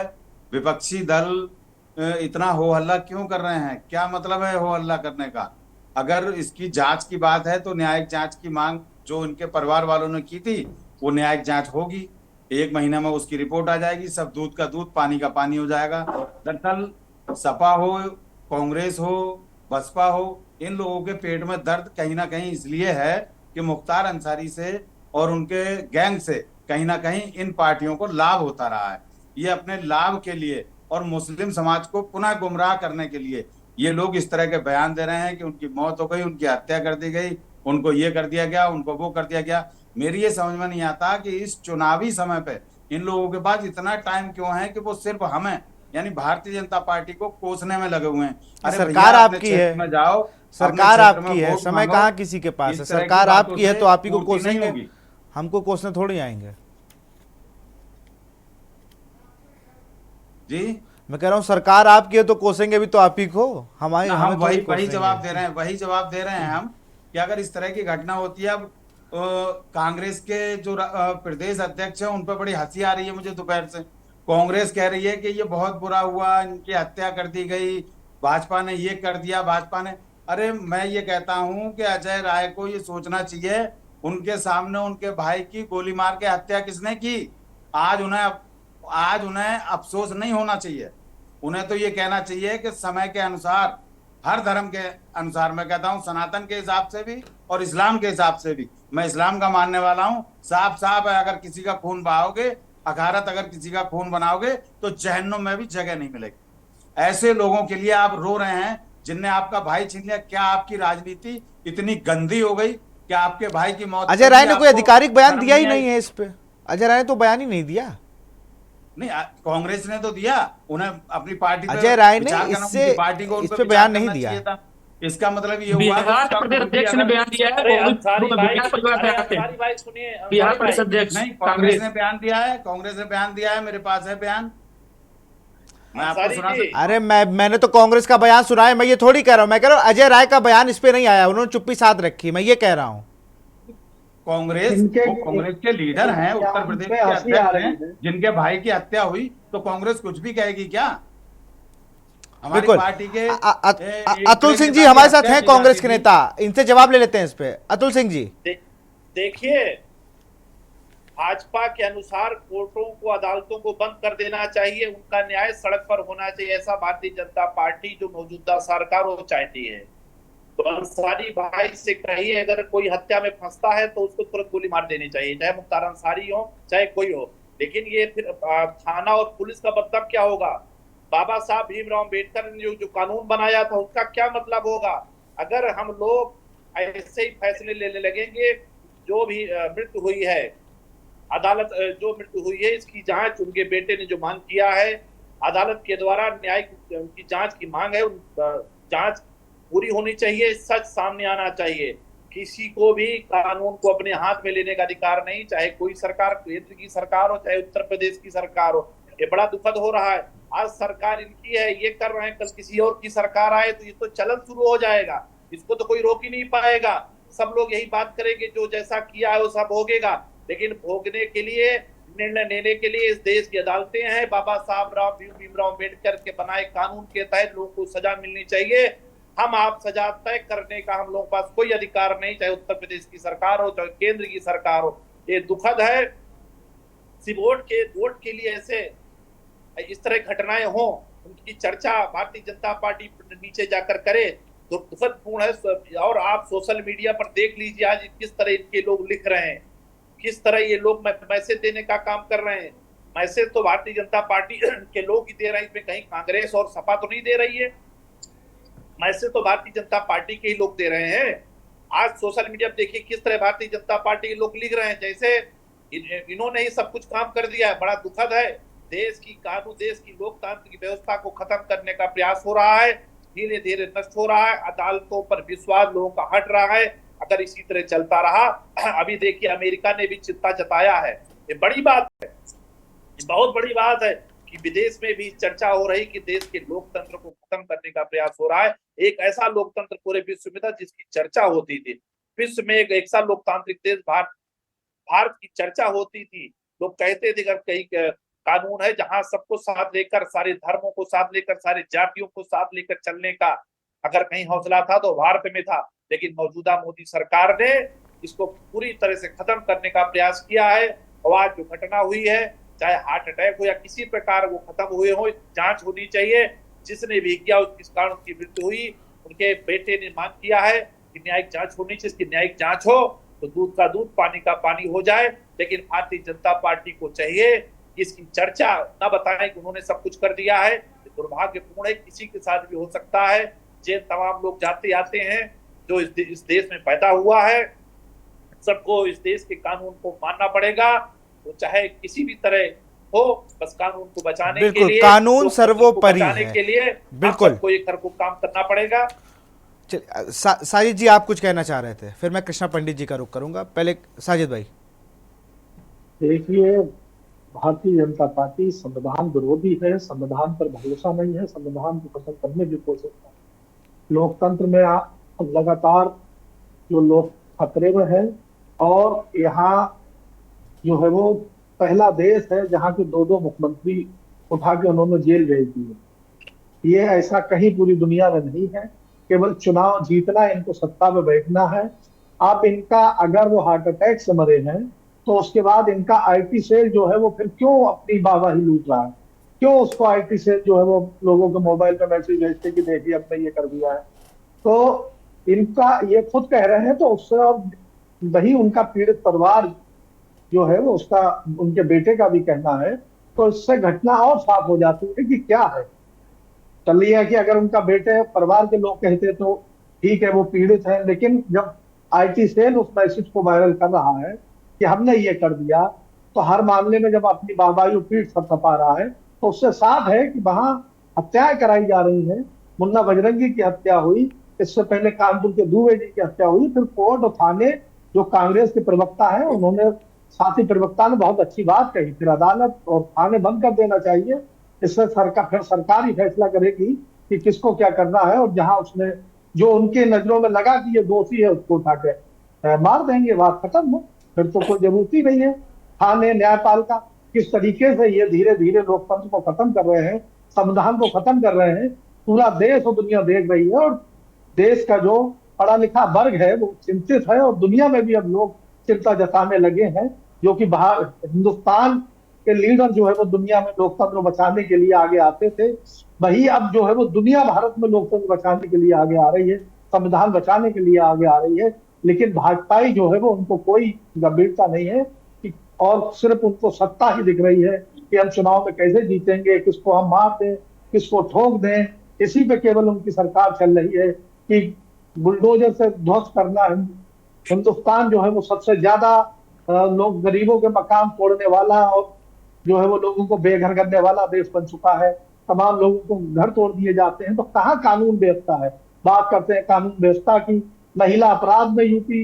विपक्षी दल इतना हो हल्ला क्यों कर रहे हैं? क्या मतलब है हो हल्ला करने का? अगर इसकी जांच की बात है तो न्यायिक जांच की मांग जो इनके परिवार वालों ने की थी वो न्यायिक जांच होगी। 1 महीने में उसकी रिपोर्ट आ जाएगी, सब दूध का दूध पानी का पानी हो जाएगा। दरअसल सपा हो, कांग्रेस हो, बसपा हो, इन लोगों के पेट में दर्द कहीं ना कहीं इसलिए है कि मुख्तार अंसारी से और उनके गैंग से कहीं ना कहीं इन पार्टियों को लाभ होता रहा है। ये अपने लाभ के लिए और मुस्लिम समाज को पुनः गुमराह करने के लिए ये लोग इस तरह के बयान दे रहे हैं कि उनकी मौत हो गई, उनकी हत्या कर दी गई, उनको ये कर दिया गया, उनको वो कर दिया गया। मेरी ये समझ में नहीं आता कि इस चुनावी समय पे इन लोगों के पास इतना टाइम क्यों है कि वो सिर्फ हमें यानी भारतीय जनता पार्टी को कोसने में लगे हुए हैं। अरे सरकार आपकी है, में जाओ, सरकार आपकी है, समय कहाँ किसी के पास है। सरकार आपकी है तो आप ही को कोसेंगे, हमको कोसने थोड़ी आएंगे। जी मैं कह रहा हूँ सरकार आपकी है तो कोसेंगे भी तो आप ही को। हम वही जवाब दे रहे हैं हम कि अगर इस तरह की घटना होती है। अब कांग्रेस के जो प्रदेश अध्यक्ष है उन पर बड़ी हंसी आ रही है मुझे दोपहर से। कांग्रेस कह रही है कि ये बहुत बुरा हुआ, इनकी हत्या कर दी गई, भाजपा ने ये कर दिया, भाजपा ने। अरे मैं ये कहता हूं कि अजय राय को ये सोचना चाहिए, उनके सामने उनके भाई की गोली मार के हत्या किसने की? आज उन्हें अफसोस नहीं होना चाहिए। उन्हें तो ये कहना चाहिए कि समय के अनुसार, हर धर्म के अनुसार, मैं कहता हूं सनातन के हिसाब से भी और इस्लाम के हिसाब से भी, मैं इस्लाम का मानने वाला हूं, साफ साफ है अगर किसी का खून बहाओगे, अखारत अगर किसी का खून बनाओगे तो जहन्नुम में भी जगह नहीं मिलेगी। ऐसे लोगों के लिए आप रो रहे हैं जिनने आपका भाई छीन लिया। क्या आपकी राजनीति इतनी गंदी हो गई कि आपके भाई की मौत? अजय राय ने कोई आधिकारिक बयान दिया ही नहीं है इस पे। अजय राय ने तो बयान ही नहीं दिया। नहीं, कांग्रेस ने तो दिया, उन्हें अपनी पार्टी अजय राय ने इससे पार्टी को इस पे बयान नहीं दिया। इसका मतलब ये हुआ बिहार प्रदेश अध्यक्ष ने बयान दिया है। बिहार प्रदेश अध्यक्ष नहीं, कांग्रेस ने बयान दिया है, कांग्रेस ने बयान दिया है, मेरे पास है बयान, मैं आपको सुना सकता। अरे मैंने तो कांग्रेस का बयान सुना है, मैं ये थोड़ी कह रहा हूं। मैं कह रहा हूं अजय राय का बयान इस पे नहीं आया, उन्होंने चुप्पी साध रखी, मैं ये कह रहा हूं। कांग्रेस के लीडर हैं, उत्तर प्रदेश के अध्यक्ष हैं, जिनके भाई की हत्या हुई तो कांग्रेस कुछ भी कहेगी क्या? हमारी पार्टी के अतुल सिंह जी हमारे साथ हैं, कांग्रेस के नेता, इनसे जवाब ले लेते हैं इस पे। अतुल सिंह जी देखिए, भाजपा के अनुसार कोर्टों को, अदालतों को बंद कर देना चाहिए, उनका न्याय सड़क पर होना चाहिए, ऐसा भारतीय जनता पार्टी जो मौजूदा सरकार वो चाहती है। तो अंसारी भाई से कहिए अगर कोई हत्या में फंसता है तो उसको तुरंत गोली मार देनी चाहिए, चाहे मुख्तार अंसारी हो चाहे कोई हो। लेकिन ये फिर थाना और पुलिस का मतलब क्या होगा? बाबा साहब भीमराव अम्बेडकर ने जो कानून बनाया था उसका क्या मतलब होगा? अगर हम लोग ऐसे ही फैसले लेने लगेंगे, जो भी मृत्यु हुई है, अदालत जो मृत्यु हुई है इसकी जांच उनके बेटे ने जो मांग किया है, अदालत के द्वारा न्यायिक उनकी जांच की मांग है, जांच पूरी होनी चाहिए, सच सामने आना चाहिए। किसी को भी कानून को अपने हाथ में लेने का अधिकार नहीं, चाहे कोई सरकार, केंद्र की सरकार हो चाहे उत्तर प्रदेश की सरकार हो। ये बड़ा दुखद हो रहा है, आज सरकार इनकी है, ये कर रहे हैं, कल किसी और की सरकार आए तो ये तो चलन शुरू हो जाएगा, इसको तो कोई रोक ही नहीं पाएगा। सब लोग यही बात करेंगे, जो जैसा किया है वो सब होगेगा। लेकिन भोगने के लिए, निर्णय लेने के लिए इस देश की अदालतें हैं। बाबा साहब भीमराव अम्बेडकर के बनाए कानून के तहत लोगों को सजा मिलनी चाहिए। हम आप सजा तय करने का हम लोगों के पास कोई अधिकार नहीं, चाहे उत्तर प्रदेश की सरकार हो, चाहे केंद्र की सरकार हो। ये दुखद है, सिर्फ वोट के लिए ऐसे इस तरह घटनाएं हो, उनकी चर्चा भारतीय जनता पार्टी नीचे जाकर करे तो दुखदपूर्ण है। और आप सोशल मीडिया पर देख लीजिए आज किस तरह इनके लोग लिख रहे हैं, किस तरह ये लोग मैसेज देने का काम कर रहे हैं। मैसेज तो भारतीय जनता पार्टी के लोग ही दे रहे हैं, इसमें कहीं कांग्रेस और सपा तो नहीं दे रही है। मैसेज तो भारतीय जनता पार्टी के ही लोग दे रहे हैं। आज सोशल मीडिया पर देखिए किस तरह भारतीय जनता पार्टी के लोग लिख रहे हैं, जैसे इन्होंने ही सब कुछ काम कर दिया है। बड़ा दुखद है, देश की कानून, देश की लोकतांत्रिक व्यवस्था को खत्म करने का प्रयास हो रहा है, धीरे धीरे नष्ट हो रहा है। अदालतों पर विश्वास लोगों का हट रहा है अगर इसी तरह चलता रहा। अभी देखिए अमेरिका ने भी चिंता जताया है। ये बड़ी बात है, ये बहुत बड़ी बात है कि विदेश में भी चर्चा हो रही कि देश के लोकतंत्र को खत्म करने का प्रयास हो रहा है। एक ऐसा लोकतंत्र पूरे विश्व में था जिसकी चर्चा होती थी। विश्व में एक ऐसा लोकतांत्रिक देश भारत की चर्चा होती थी। लोग कहते थे अगर कहीं कानून है जहां सबको साथ लेकर, सारे धर्मों को साथ लेकर, सारे जातियों को साथ लेकर चलने का अगर कहीं हौसला था तो भारत में था। लेकिन मौजूदा मोदी सरकार ने इसको पूरी तरह से खत्म करने का प्रयास किया है। और आज जो घटना हुई है, चाहे हार्ट अटैक हो या किसी प्रकार वो खत्म हुए हो, जांच होनी चाहिए। जिसने भी किया किस कारण उसकी मृत्यु हुई, उनके बेटे ने मांग किया है कि न्यायिक जांच होनी चाहिए। इसकी न्यायिक जांच हो तो दूध का दूध, पानी का पानी हो जाए। लेकिन भारतीय जनता पार्टी को चाहिए कि इसकी चर्चा न बताएं कि उन्होंने सब कुछ कर दिया है। दुर्भाग्यपूर्ण है, किसी के साथ भी हो सकता है। जेल तमाम लोग जाते आते हैं जो इस देश में पैदा हुआ है। सबको इस देश के कानून को मानना पड़ेगा, वो चाहे किसी भी तरह हो, बस कानून को बचाने के लिए, कानून सर्वोपरि है के लिए बिल्कुल सबको एक को काम करना पड़ेगा। साजिद जी आप कुछ कहना चाह रहे थे, फिर मैं कृष्णा पंडित जी का रुख करूंगा। पहले साजिद भाई। देखिए, भारतीय जनता पार्टी संविधान विरोधी है, संविधान पर भरोसा नहीं है, संविधान को खत्म करने की कोशिश है। लोकतंत्र में लगातार जो लोग खतरे में है, और यहाँ जो है वो पहला देश है जहाँ के दो मुख्यमंत्री उठा के उन्होंने जेल भेज दिए। ये ऐसा कहीं पूरी दुनिया में नहीं है। केवल चुनाव जीतना, इनको सत्ता में बैठना है। आप इनका अगर वो हार्ट अटैक से मरे हैं तो उसके बाद इनका आईटी सेल जो है वो फिर क्यों अपनी वाहवाही लूट रहा है? क्यों उसको आईटी सेल जो है वो लोगों के मोबाइल पे मैसेज भेजते कि देखिए हमने ये कर दिया है? तो इनका ये खुद कह रहे हैं, तो उससे और वही उनका पीड़ित परिवार जो है वो उसका, उनके बेटे का भी कहना है। तो इससे घटना और साफ हो जाती है कि क्या है। चलिए है कि अगर उनका बेटे, परिवार के लोग कहते तो ठीक है वो पीड़ित है, लेकिन जब आईटी सेल उस मैसेज को वायरल कर रहा है कि हमने ये कर दिया, तो हर मामले में जब अपनी वाहवाही पीठ थपथपा रहा है तो उससे साफ है कि वहां हत्याएं कराई जा रही हैं। मुन्ना बजरंगी की हत्या हुई, इससे पहले कानपुर के दुबे जी की हत्या हुई। फिर कोर्ट और थाने, जो कांग्रेस के प्रवक्ता है, उन्होंने, साथी प्रवक्ता ने बहुत अच्छी बात कही, फिर अदालत और थाने बंद कर देना चाहिए। इससे सरकार ही फैसला करेगी कि किसको क्या करना है, और जहां उसने जो उनके नजरों में लगा कि ये दोषी है उसको उठा के मार देंगे, बात खत्म हो। फिर तो कोई जरूरत ही नहीं है थाने, न्यायपालिका। किस तरीके से ये धीरे धीरे लोकतंत्र को खत्म कर रहे हैं, संविधान को खत्म कर रहे हैं, पूरा देश और दुनिया देख रही है। और देश का जो पढ़ा लिखा वर्ग है वो चिंतित है, और दुनिया में भी अब लोग चिंता जताने लगे हैं, जो कि बाहर हिंदुस्तान के लीडर जो है वो दुनिया में लोकतंत्र बचाने के लिए आगे आते थे, वही अब जो है वो दुनिया भारत में लोकतंत्र बचाने के लिए आगे आ रही है, संविधान बचाने के लिए आगे आ रही है। लेकिन भाजपाई जो है वो उनको कोई गंभीरता नहीं है कि, और सिर्फ उनको सत्ता ही दिख रही है कि हम चुनाव में कैसे जीतेंगे, किसको हम मार दें, किसको ठोक दें। इसी पे केवल उनकी सरकार चल रही है कि बुलडोजर से ध्वस्त करना। हिंदुस्तान जो है वो सबसे ज्यादा लोग, गरीबों के मकान तोड़ने वाला और जो है वो लोगों को बेघर करने वाला देश बन चुका है। तमाम लोगों को घर तोड़ दिए जाते हैं, तो कहाँ कानून व्यवस्था है? बात करते हैं कानून व्यवस्था की। महिला अपराध में यूपी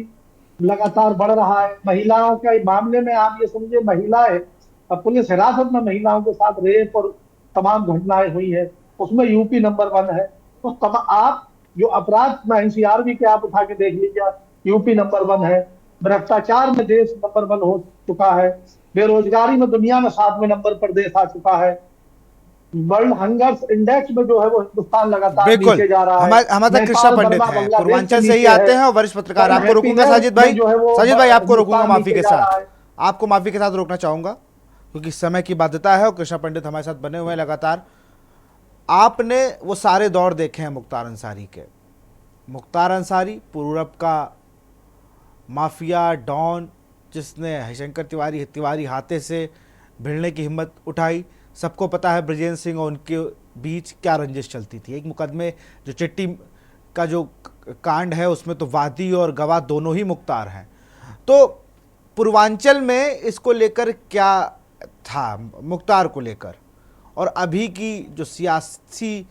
लगातार बढ़ रहा है। महिलाओं के मामले में आप ये समझिए, महिलाएं पुलिस हिरासत में, महिलाओं के साथ रेप और तमाम घटनाएं हुई है, उसमें यूपी नंबर 1 है। तो आप जो अपराध में एनसीआरबी के आप उठा के देख लीजिए, यूपी नंबर 1 है। भ्रष्टाचार में देश नंबर 1 हो चुका है, बेरोजगारी में दुनिया में 7वें नंबर पर देश आ चुका है, वर्ल्ड हंगर्स इंडेक्स में जो है वो हिंदुस्तान लगातार बिल्कुल नीचे जा रहा है। हमारे तक कृष्णा पंडित है, पूर्वांचल से ही आते हैं और वरिष्ठ पत्रकार। आपको रोकूंगा साजिद भाई आपको रोकूंगा माफी के साथ, आपको माफी के साथ रोकना चाहूंगा क्योंकि समय की बाध्यता है और कृष्णा पंडित हमारे साथ बने हुए हैं लगातार। आपने वो सारे दौर देखे हैं मुख्तार अंसारी के। मुख्तार अंसारी पूरब का माफिया डॉन, जिसने हरिशंकर तिवारी हाथे से भिड़ने की हिम्मत उठाई। सबको पता है ब्रजेंद्र सिंह और उनके बीच क्या रंजिश चलती थी। एक मुकदमे जो चिट्टी का जो कांड है उसमें तो वादी और गवाह दोनों ही मुख्तार हैं। तो पूर्वांचल में इसको लेकर क्या था मुख्तार को लेकर, और अभी की जो सियासी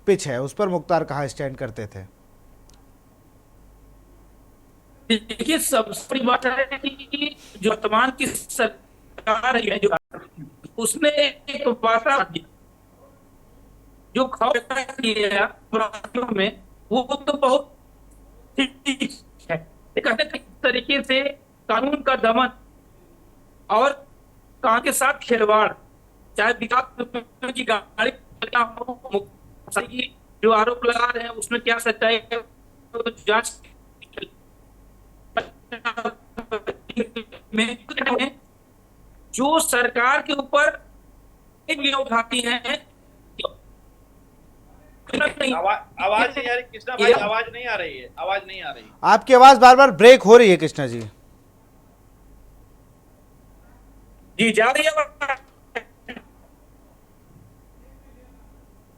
पिच है उस पर मुख्तार कहाँ स्टैंड करते थे? देखिए, सबसे बड़ी बात है कि जो वर्तमान की सरकार है जो उसने एक वादा दिया, जो खौफ किया में वो तो बहुत ठीक है। कहीं तरीके से कानून का दमन और कानून के साथ खिलवाड़, चाहे विकास की गाड़ी जो आरोप लगा रहे हैं उसमें क्या सच्चाई है तो जांच में जो सरकार के ऊपर उठाती हैं। आवाज नहीं आ रही कृष्णा भाई, आवाज नहीं आ रही है, आवाज नहीं आ रही। आपकी आवाज बार बार ब्रेक हो रही है कृष्णा जी। जी जा रही है,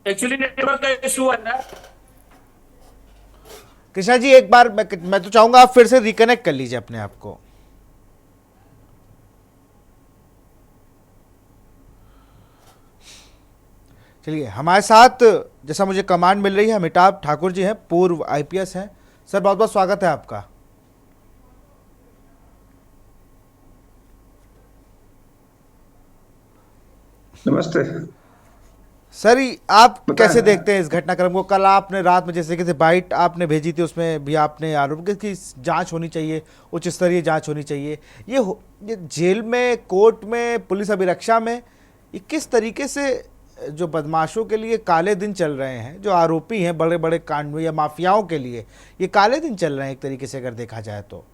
एक्चुअली नेटवर्क का इशू है ना। कृष्णा जी एक बार मैं तो चाहूंगा आप फिर से रिकनेक्ट कर लीजिए अपने आप को। चलिए, हमारे साथ जैसा मुझे कमांड मिल रही है अमिताभ ठाकुर जी हैं, पूर्व आईपीएस हैं। सर बहुत बहुत स्वागत है आपका। नमस्ते सर, आप कैसे देखते हैं इस घटनाक्रम को? कल आपने रात में जैसे कि बाइट आपने भेजी थी उसमें भी आपने आरोप किया कि जांच होनी चाहिए, उच्च स्तरीय जांच होनी चाहिए। ये जेल में, कोर्ट में, पुलिस अभिरक्षा में ये किस तरीके से जो बदमाशों के लिए काले दिन चल रहे हैं, जो आरोपी हैं बड़े बड़े कांड में या माफियाओं के लिए ये काले दिन चल रहे हैं एक तरीके से अगर देखा जाए तो।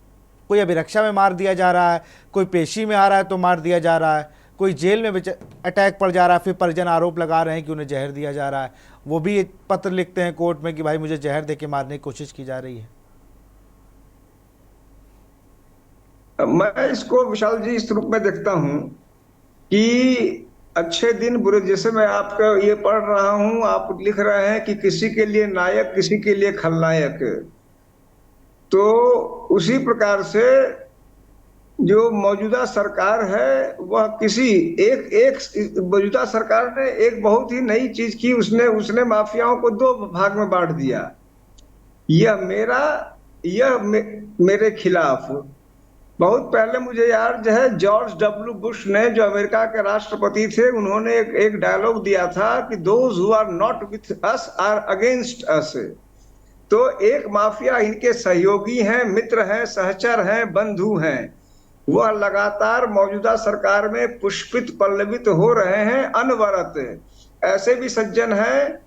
कोई अभिरक्षा में मार दिया जा रहा है, कोई पेशी में आ रहा है तो मार दिया जा रहा है, कोई जेल में अटैक पड़ जा रहा है, फिर परिजन आरोप लगा रहे हैं कि उन्हें जहर दिया जा रहा है, वो भी एक पत्र लिखते हैं कोर्ट में कि भाई मुझे जहर देके मारने की कोशिश की जा रही है। मैं इसको विशाल जी इस रूप में देखता हूं कि अच्छे दिन बुरे, जैसे मैं आपका ये पढ़ रहा हूं, आप लिख रहे हैं कि किसी के लिए नायक किसी के लिए खलनायक, तो उसी प्रकार से जो मौजूदा सरकार है वह किसी एक मौजूदा सरकार ने एक बहुत ही नई चीज की, उसने माफियाओं को 2 भाग में बांट दिया। यह मेरे खिलाफ। बहुत पहले मुझे याद है जॉर्ज डब्ल्यू बुश ने, जो अमेरिका के राष्ट्रपति थे, उन्होंने एक डायलॉग दिया था कि those who are not with us are against us. तो एक माफिया इनके सहयोगी हैं, मित्र हैं, सहचर हैं, बंधु हैं, वह लगातार मौजूदा सरकार में पुष्पित पल्लवित हो रहे हैं अनवरत। ऐसे भी सज्जन हैं,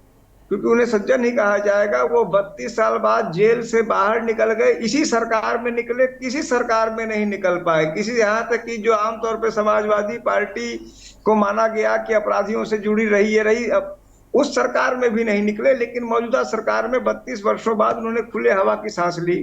क्योंकि उन्हें सज्जन ही कहा जाएगा, वो 32 साल बाद जेल से बाहर निकल गए, इसी सरकार में निकले, किसी सरकार में नहीं निकल पाए। किसी, यहाँ तक कि जो आमतौर पे समाजवादी पार्टी को माना गया कि अपराधियों से जुड़ी रही, अब उस सरकार में भी नहीं निकले, लेकिन मौजूदा सरकार में 32 वर्षों बाद उन्होंने खुले हवा की सांस ली।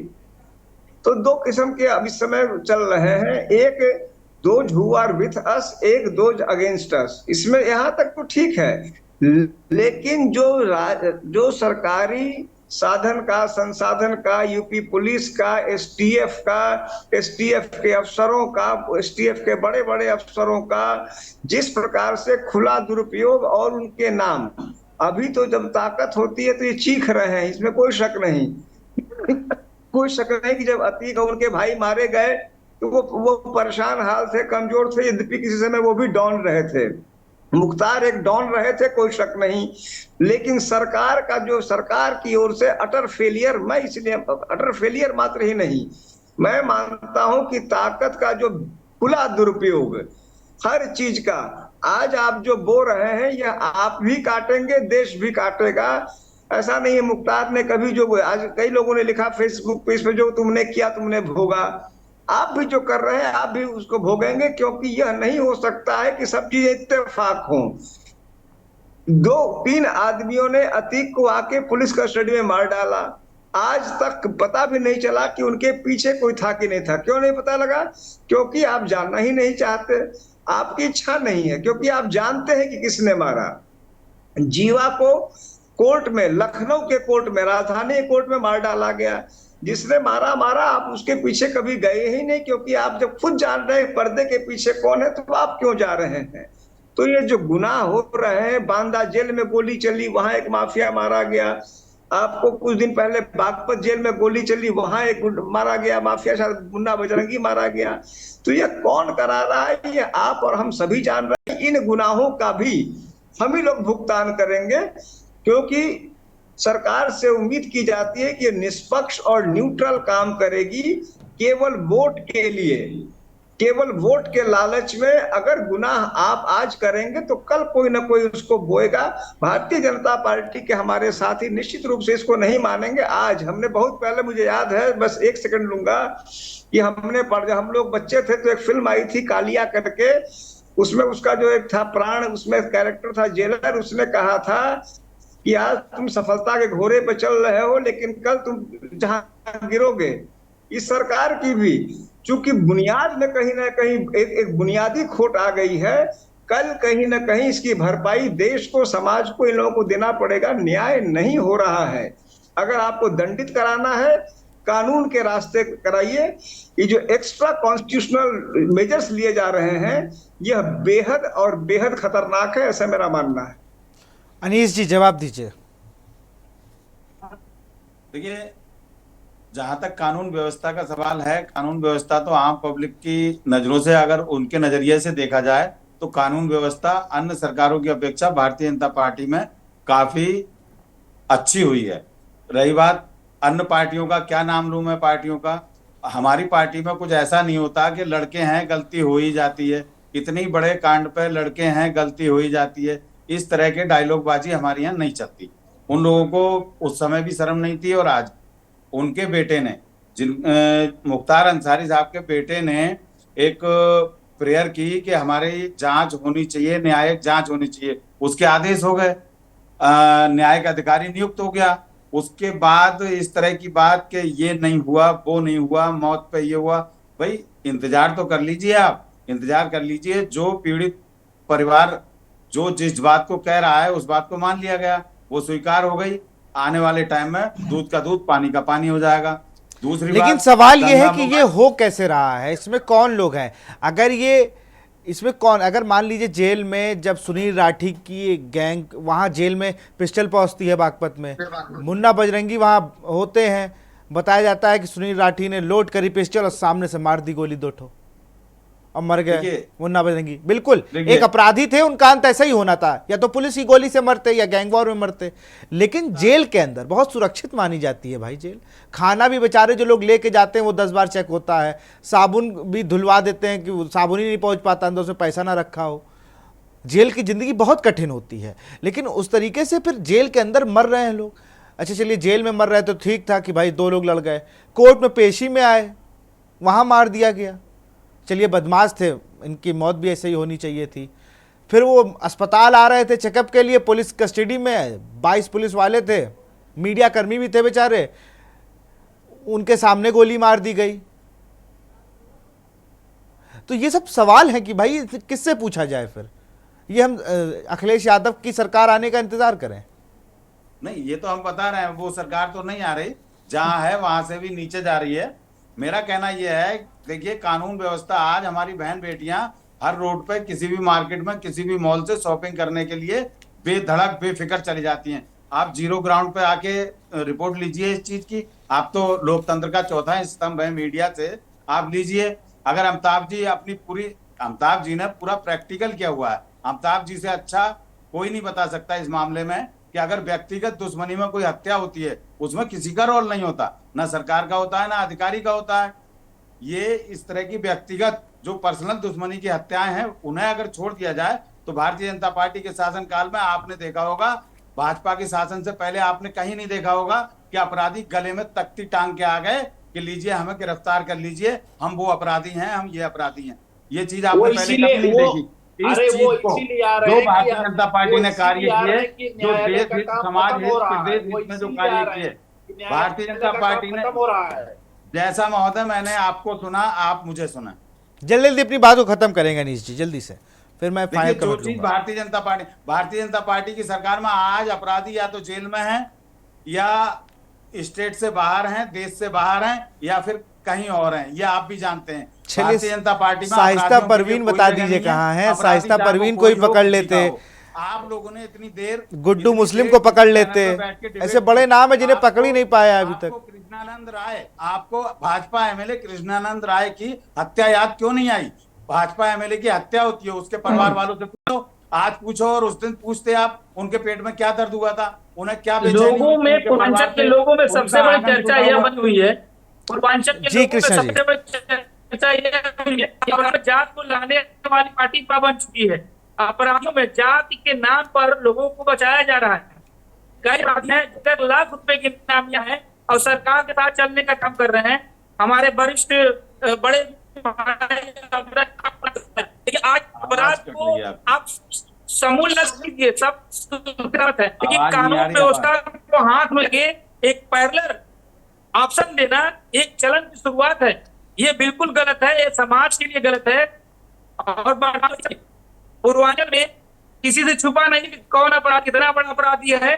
तो 2 किस्म के अब इस समय चल रहे हैं, एक those who are with us, एक दोज अगेंस्ट अस। इसमें यहाँ तक तो ठीक है, लेकिन जो सरकारी साधन का, संसाधन का, यूपी पुलिस का, एसटीएफ के अफसरों का, एसटीएफ के बड़े बड़े अफसरों का जिस प्रकार से खुला दुरुपयोग, और उनके नाम, अभी तो जब ताकत होती है तो ये चीख रहे हैं, इसमें कोई शक नहीं कोई शक नहीं कि जब अतीक और उनके भाई मारे गए तो वो परेशान हाल थे, कमजोर थे, यद्यपि किसी समय वो भी डॉन रहे थे, मुख्तार एक डॉन रहे थे, कोई शक नहीं। लेकिन सरकार की ओर से अटर फेलियर, मैं इसलिए अटर फेलियर मात्र ही नहीं, मैं मानता हूं कि ताकत का जो खुला दुरुपयोग हर चीज का, आज आप जो बोल रहे हैं यह आप भी काटेंगे, देश भी काटेगा। ऐसा नहीं है मुख्तार ने कभी जो, आज कई लोगों ने लिखा फेसबुक पे, इस पे जो तुमने किया तुमने भोगा, आप भी जो कर रहे हैं आप भी उसको भोगेंगे, क्योंकि यह नहीं हो सकता है कि सब चीजें इत्तेफाक हों। 2-3 आदमियों ने अतीक को आके पुलिस कस्टडी में मार डाला, आज तक पता भी नहीं चला कि उनके पीछे कोई था कि नहीं था। क्यों नहीं पता लगा? क्योंकि आप जानना ही नहीं चाहते, आपकी इच्छा नहीं है, क्योंकि आप जानते हैं कि किसने मारा। जीवा को कोर्ट में, लखनऊ के कोर्ट में, राजधानी कोर्ट में मार डाला गया। जिसने मारा, आप उसके पीछे कभी गए ही नहीं, क्योंकि आप जब खुद जान रहे हैं पर्दे के पीछे कौन है, तो आप क्यों जा रहे हैं? तो ये जो गुनाह हो रहे हैं, बांदा जेल में गोली चली, वहां एक माफिया मारा गया। आपको कुछ दिन पहले बागपत जेल में गोली चली, वहां एक मारा गया माफिया, शायद मुन्ना बजरंगी मारा गया। तो ये कौन करा रहा है? ये आप और हम सभी जान रहे हैं। इन गुनाहों का भी हम ही लोग भुगतान करेंगे, क्योंकि सरकार से उम्मीद की जाती है कि निष्पक्ष और न्यूट्रल काम करेगी। केवल वोट के लिए, केवल वोट के लालच में अगर गुनाह आप आज करेंगे तो कल कोई ना कोई उसको बोएगा। भारतीय जनता पार्टी के हमारे साथी निश्चित रूप से इसको नहीं मानेंगे। आज हमने बहुत पहले, मुझे याद है, बस एक सेकंड लूंगा, कि हम लोग बच्चे थे तो एक फिल्म आई थी कालिया करके, उसमें उसका जो एक था प्राण, उसमें कैरेक्टर था जेलर, उसने कहा था कि आज तुम सफलता के घोड़े पे चल रहे हो, लेकिन कल तुम जहां गिरोगे। इस सरकार की भी चूंकि बुनियाद में कहीं ना कहीं एक बुनियादी खोट आ गई है, कल कहीं ना कहीं इसकी भरपाई देश को, समाज को, इन लोगों को देना पड़ेगा। न्याय नहीं हो रहा है। अगर आपको दंडित कराना है, कानून के रास्ते कराइए। ये जो एक्स्ट्रा कॉन्स्टिट्यूशनल मेजर्स लिए जा रहे हैं, यह बेहद और बेहद खतरनाक है, ऐसा मेरा मानना है। अनीस जी जवाब दीजिए। देखिए, जहां तक कानून व्यवस्था का सवाल है, कानून व्यवस्था तो आम पब्लिक की नजरों से, अगर उनके नजरिए से देखा जाए तो कानून व्यवस्था अन्य सरकारों की अपेक्षा भारतीय जनता पार्टी में काफी अच्छी हुई है। रही बात अन्य पार्टियों का, क्या नाम लूं मैं पार्टियों का, हमारी पार्टी में कुछ ऐसा नहीं होता कि लड़के हैं गलती हो ही जाती है, इतनी बड़े कांड पे लड़के हैं गलती हो ही जाती है, इस तरह के डायलॉग बाजी हमारे यहाँ नहीं चलती। उन लोगों को उस समय भी शर्म नहीं थी, और आज उनके बेटे ने, मुख्तार अंसारी साहब के बेटे ने एक प्रेयर की कि हमारी जांच होनी चाहिए, न्यायिक जांच होनी चाहिए। उसके आदेश हो गए, न्यायिक अधिकारी नियुक्त हो गया। उसके बाद इस तरह की बात कि ये नहीं हुआ, वो नहीं हुआ, मौत पे ये हुआ, भाई इंतजार तो कर लीजिए, आप इंतजार कर लीजिए। जो पीड़ित परिवार जो जिस बात को कह रहा है उस बात को मान लिया गया, वो स्वीकार हो गई। आने वाले टाइम में दूध का दूध, पानी का पानी हो जाएगा। दूसरी लेकिन सवाल ये है कि ये हो कैसे रहा है, इसमें कौन लोग हैं? अगर ये इसमें कौन, अगर मान लीजिए जेल में जब सुनील राठी की गैंग, वहां जेल में पिस्टल पहुंचती है बागपत में, मुन्ना बजरंगी वहां होते हैं, बताया जाता है कि सुनील राठी ने लोड करी पिस्टल और सामने से मार दी गोली 2 ठो और मर गए मुन्ना बजरंगी। बिल्कुल एक अपराधी थे, उनका अंत ऐसा ही होना था, या तो पुलिस की गोली से मरते या गैंग वॉर में मरते। लेकिन जेल के अंदर बहुत सुरक्षित मानी जाती है भाई जेल। खाना भी बेचारे जो लोग लेके जाते हैं वो 10 बार चेक होता है, साबुन भी धुलवा देते हैं कि साबुन ही नहीं पहुंच पाता अंदर, उसमें पैसा ना रखा हो। जेल की जिंदगी बहुत कठिन होती है, लेकिन उस तरीके से फिर जेल के अंदर मर रहे हैं लोग। अच्छा चलिए, जेल में मर रहे तो ठीक था कि भाई 2 लोग लड़ गए, कोर्ट में पेशी में आए, वहां मार दिया गया। चलिए बदमाश थे, इनकी मौत भी ऐसे ही होनी चाहिए थी। फिर वो अस्पताल आ रहे थे चेकअप के लिए, पुलिस कस्टडी में 22 पुलिस वाले थे, मीडिया कर्मी भी थे बेचारे, उनके सामने गोली मार दी गई। तो ये सब सवाल है कि भाई किससे पूछा जाए फिर? ये हम अखिलेश यादव की सरकार आने का इंतजार करें? नहीं, ये तो हम बता रहे हैं, वो सरकार तो नहीं आ रही, जहां है वहां से भी नीचे जा रही है। मेरा कहना यह है, देखिए कानून व्यवस्था, आज हमारी बहन बेटियां हर रोड पे, किसी भी मार्केट में, किसी भी मॉल से शॉपिंग करने के लिए बेधड़क बेफिक्र चली जाती हैं। आप जीरो ग्राउंड पे आके रिपोर्ट लीजिए इस चीज की। आप तो लोकतंत्र का चौथा स्तंभ है मीडिया से, आप लीजिए। अगर अमिताभ जी ने पूरा प्रैक्टिकल किया हुआ है। अमिताभ जी से अच्छा कोई नहीं बता सकता इस मामले में कि अगर व्यक्तिगत दुश्मनी में कोई हत्या होती है, उसमें किसी का रोल नहीं होता, ना सरकार का होता है ना अधिकारी का होता है। ये इस तरह की व्यक्तिगत जो पर्सनल दुश्मनी की हत्याएं हैं उन्हें अगर छोड़ दिया जाए तो भारतीय जनता पार्टी के शासनकाल में आपने देखा होगा, भाजपा के शासन से पहले आपने कहीं नहीं देखा होगा कि अपराधी गले में तख्ती टांग के आ गए कि लीजिए हमें गिरफ्तार कर लीजिए, हम वो अपराधी हैं, हम ये अपराधी हैं। ये चीज आपने पहले कभी नहीं देखी। इस चीज को जो भारतीय जनता पार्टी ने कार्य किए, जो देश हित, समाज हित, प्रदेश हित में जो कार्य किए, भारतीय जनता पार्टी ने, जैसा महोदय मैंने आपको सुना, आप मुझे सुना। जल्दी अपनी बात को खत्म करेंगे अनीश जी, जल्दी से, फिर मैं फाइनल जो चीज भारतीय जनता पार्टी की सरकार में आज अपराधी या तो जेल में है, या स्टेट से बाहर हैं, देश से बाहर हैं, या फिर कहीं और हैं, ये आप भी जानते हैं। भारतीय जनता पार्टी में शाइस्ता परवीन बता दीजिए कहाँ है, शाइस्ता परवीन को ही पकड़ लेते, आप लोगों ने इतनी देर गुड्डू मुस्लिम को पकड़ लेते, ऐसे बड़े नाम है जिन्हें पकड़ ही नहीं पाया अभी तक। कृष्णानंद राय, आपको भाजपा एमएलए कृष्णानंद राय की हत्या याद क्यों नहीं आई? भाजपा एमएलए की हत्या होती है, उसके परिवार वालों से पूछो, आज पूछो और उस दिन पूछते आप उनके पेट में क्या दर्द हुआ था, उन्हें क्या लोगों में, पूर्वांचल के लोगों में सबसे बड़ी चर्चा यह बनी हुई है, पूर्वांचल के लोगों में सबसे बड़ी चर्चा यह हुई है कि जात को लाने वाली पार्टी बन चुकी है। अपराधियों में जाति के नाम पर लोगों को बचाया जा रहा है। कई अपराधी लाख रुपए की नामियां हैं और सरकार के साथ चलने का काम कर रहे हैं। हमारे वरिष्ठ बड़े लेकिन आज अपराध को आप समूल नष्ट कीजिए, सब गलत है। लेकिन कानून व्यवस्था को हाथ में लगे एक पैरेलल ऑप्शन देना एक चलन की शुरुआत है, ये बिल्कुल गलत है, ये समाज के लिए गलत है। और पूर्वांचल में किसी से छुपा नहीं कि कौन अपराध कितना बड़ा अपराधी है,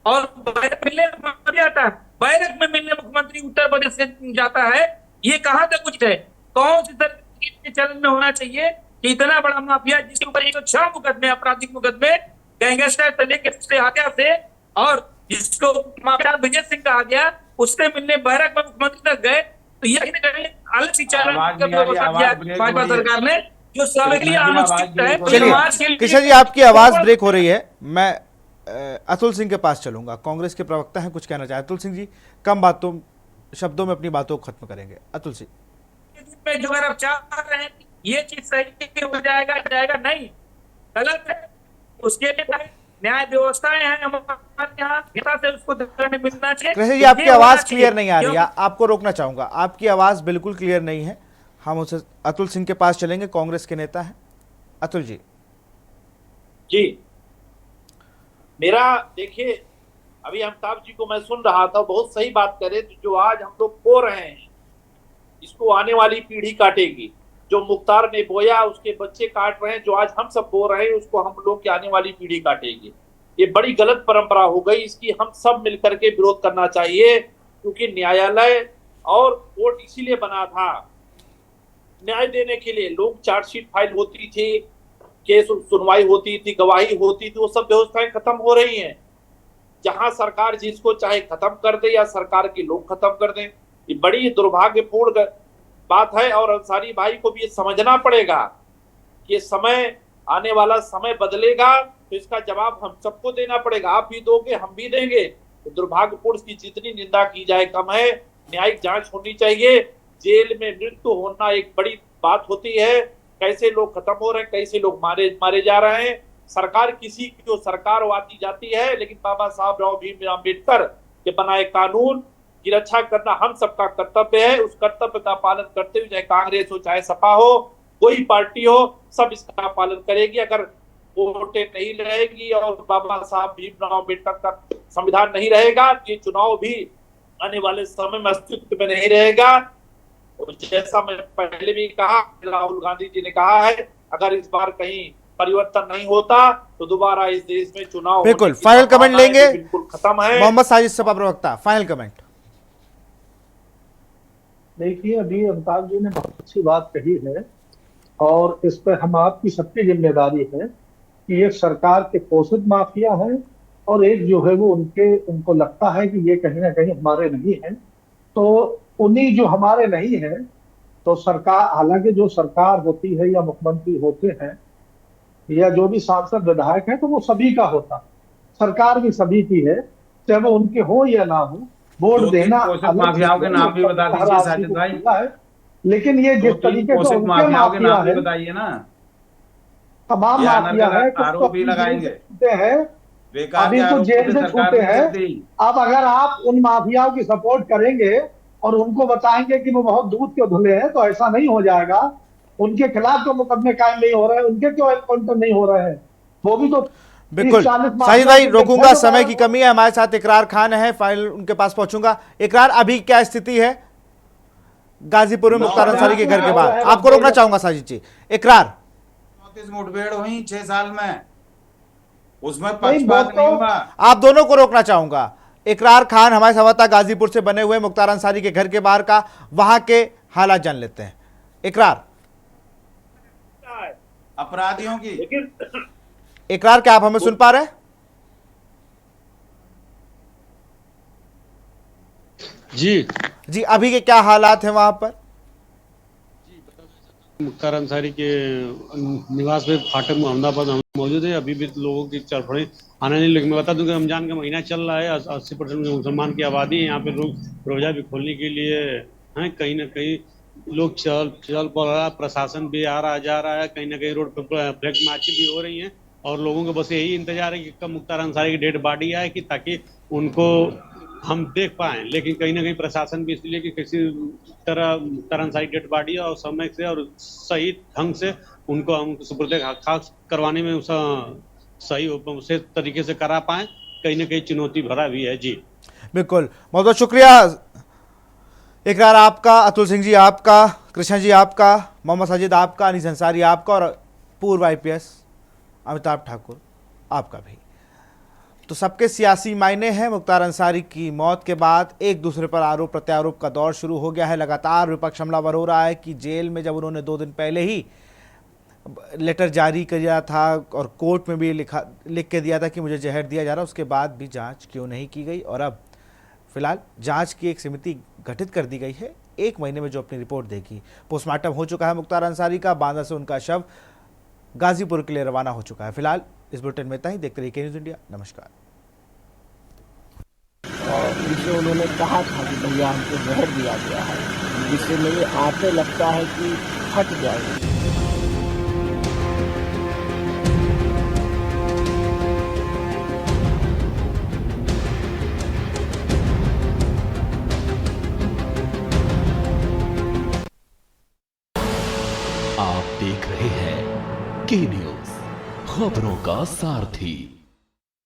और बैरक मिलने आता है, बैरक में मिलने मुख्यमंत्री उत्तर प्रदेश से जाता है, ये कहाँ तक उचित है? कौन सी तरह के चलन में होना चाहिए कि इतना बड़ा माफिया जिसके ऊपर 106 मुकदमे, आपराधिक मुकदमे, गैंगस्टर से लेकर हत्या से, और जिसको माफिया विजय सिंह कहा गया, उससे मिलने बैरक में मुख्यमंत्री तक गए, तो ये कहीं अलग सी चलन भाजपा सरकार ने जो सबके अनुचित है। किशन जी आपकी आवाज ब्रेक हो रही है, मैं अतुल सिंह के पास चलूंगा, कांग्रेस के प्रवक्ता हैं, कुछ कहना चाहे? अतुल सिंह जी कम बातों शब्दों में अपनी बातों को खत्म करेंगे। अतुल सिंह, जो अगर आप चाह रहे हैं ये चीज सही हो जाएगा नहीं, गलत है। उसके लिए न्याय व्यवस्थाएं हैं हमारे यहाँ, से उसको मिलना चाहिए। कृष्ण जी आपकी आवाज क्लियर नहीं आ रही है, आपको रोकना चाहूंगा, आपकी आवाज बिल्कुल क्लियर नहीं है। हम उसे अतुल सिंह के पास चलेंगे, कांग्रेस के नेता हैं अतुल जी। जी मेरा देखिए, अभी अमिताभ जी को मैं सुन रहा था, बहुत सही बात करे, जो आज हम लोग खो रहे हैं इसको आने वाली पीढ़ी काटेगी। जो मुख्तार ने बोया उसके बच्चे काट रहे हैं, जो आज हम सब बो रहे हैं उसको हम लोग की आने वाली पीढ़ी काटेगी। ये बड़ी गलत परंपरा हो गई, इसकी हम सब मिलकर के विरोध करना चाहिए, क्योंकि न्यायालय और कोर्ट इसीलिए बना था, न्याय देने के लिए। लोग चार्जशीट फाइल होती थी, केस सुनवाई होती थी, गवाही होती थी, वो सब व्यवस्थाएं खत्म हो रही हैं। जहां सरकार जिसको चाहे खत्म कर दे या सरकार के लोग खत्म कर दें, ये बड़ी दुर्भाग्यपूर्ण बात है। और अंसारी भाई को भी ये समझना पड़ेगा कि समय आने वाला समय बदलेगा, तो इसका जवाब हम सबको देना पड़ेगा। आप भी दोगे, हम भी देंगे। तो दुर्भाग्यपूर्ण की जितनी निंदा की जाए कम है। न्यायिक जांच होनी चाहिए। जेल में मृत्यु होना एक बड़ी बात होती है, कैसे लोग खत्म हो रहे हैं, कैसे लोग मारे जा रहे हैं। सरकार किसी की जो सरकार आती जाती है, लेकिन बाबा साहब भीमराव अम्बेडकर के बनाए कानून की रक्षा करना हम सबका कर्तव्य है। उस कर्तव्य का पालन करते हुए, चाहे कांग्रेस हो, चाहे सपा हो, कोई पार्टी हो, सब इसका पालन करेगी। अगर वोटें नहीं रहेगी और बाबा साहब भीमराव अम्बेडकर का संविधान नहीं रहेगा, ये चुनाव भी आने वाले समय में अस्तित्व में नहीं रहेगा। और जैसा मैं पहले भी कहा, राहुल गांधी जी ने कहा है, अगर इस बार कहीं परिवर्तन नहीं होता तो दोबारा इस देश में चुनाव। बिल्कुल फाइनल कमेंट लेंगे, बिल्कुल खत्म है। मोहम्मद साजिद सपा प्रवक्ता, फाइनल कमेंट। देखिए, अभी अमिताभ जी ने बहुत अच्छी बात कही है, और इस पर हम आपकी सबकी जिम्मेदारी है कि एक सरकार के पोषित माफिया है और एक जो है वो उनको लगता है कि ये कहीं ना कहीं हमारे नहीं है। तो उन्हीं जो हमारे नहीं है, तो सरकार, हालांकि जो सरकार होती है या मुख्यमंत्री होते हैं या जो भी सांसद विधायक है, तो वो सभी का होता, सरकार भी सभी की है, चाहे वो उनके हो या ना हो। वोट देना माफियाओं के नाम भी बता दीजिए साजिद भाई। लेकिन ये जिस तरीके से उनके माफियाओं के माफिया नाम भी है, बताइए ना, तमाम ये माफिया है, आरोप भी लगाएंगे, छूटे हैं, बेकार अभी के तो आरोप जेल तो से सरकार छूटे नहीं कर हैं। सकती। अब अगर आप उन माफियाओं की सपोर्ट करेंगे और उनको बताएंगे कि वो बहुत दूध के धुले हैं, तो ऐसा नहीं हो जाएगा। उनके खिलाफ तो मुकदमे कायम नहीं हो रहे हैं, उनके क्यों एनकाउंटर नहीं हो रहे हैं? वो भी तो बिल्कुल 30-40 साजिद भाई, माफियाओं के रोकूंगा, घर समय तो की कमी है। हमारे साथ इकरार खान है, फाइल उनके पास पहुंचूंगा। इकरार, अभी क्या स्थिति है गाजीपुर में मुख्तार अंसारी के घर के बाहर? आपको रोकना चाहूंगा साजिद जी। इकरार, 34 मुठभेड़ हुई 6 साल में, उसमें नहीं, पक्षपात नहीं हुआ। आप दोनों को रोकना चाहूंगा। इकरार खान हमारे संवाददाता गाजीपुर से बने हुए मुख्तार अंसारी के घर के बाहर का, वहां के हालात जान लेते हैं। इकरार, अपराधियों की इकरार, क्या आप हमें सुन पा रहे हैं? जी जी, अभी के क्या हालात हैं वहां पर? मुख्तार अंसारी के निवास में फाटक में अहमदाबाद मौजूद है। अभी भी लोगों की चरफड़ी आने नहीं, लेकिन मैं बता दूं कि रमजान का महीना चल रहा है। 80% मुसलमान की आबादी है यहाँ पे। लोग रोजा भी खोलने के लिए हैं, कहीं ना कहीं लोग चल पड़ रहा है। प्रशासन भी आ रहा जा रहा है, कहीं ना कहीं रोड पर फ्लैग मार्ची भी हो रही है और लोगों को बस यही इंतजार है कि कब मुख्तार अंसारी की डेड बॉडी आए, कि ताकि उनको हम देख पाए। लेकिन कहीं ना कहीं प्रशासन भी इसलिए कि किसी तरह मुख्तार अंसारी डेड बॉडी और समय से और सही ढंग से उनको हम सुपुर्द खाक करवाने में सही उसे तरीके से करा पाए, कहीं ना कहीं चुनौती भरा भी है। जी बिल्कुल, बहुत बहुत शुक्रिया इकरार आपका, अतुल सिंह जी आपका, कृष्ण जी आपका, मोहम्मद साजिद आपका, अनीस अंसारी आपका और पूर्व IPS अमिताभ ठाकुर आपका भी। तो सबके सियासी मायने हैं। मुख्तार अंसारी की मौत के बाद एक दूसरे पर आरोप प्रत्यारोप का दौर शुरू हो गया है। लगातार विपक्ष हमलावर हो रहा है कि जेल में जब उन्होंने 2 दिन पहले ही लेटर जारी किया था और कोर्ट में भी लिख के दिया था कि मुझे जहर दिया जा रहा है, उसके बाद भी जांच क्यों नहीं की गई। और अब फिलहाल जांच की एक समिति गठित कर दी गई है, 1 महीने में जो अपनी रिपोर्ट देगी। पोस्टमार्टम हो चुका है मुख्तार अंसारी का, बांदा से उनका शव गाजीपुर के लिए रवाना हो चुका है। फिलहाल इस बुलेटिन में इतना ही। देखते रहिए न्यूज़ इंडिया। नमस्कार। और इनसे उन्होंने कहा था कि भैया हमको जहर दिया गया है, जिससे मेरे आते लगता है कि फट जाएगी। आप देख रहे हैं के न्यूज़, खबरों का सारथी।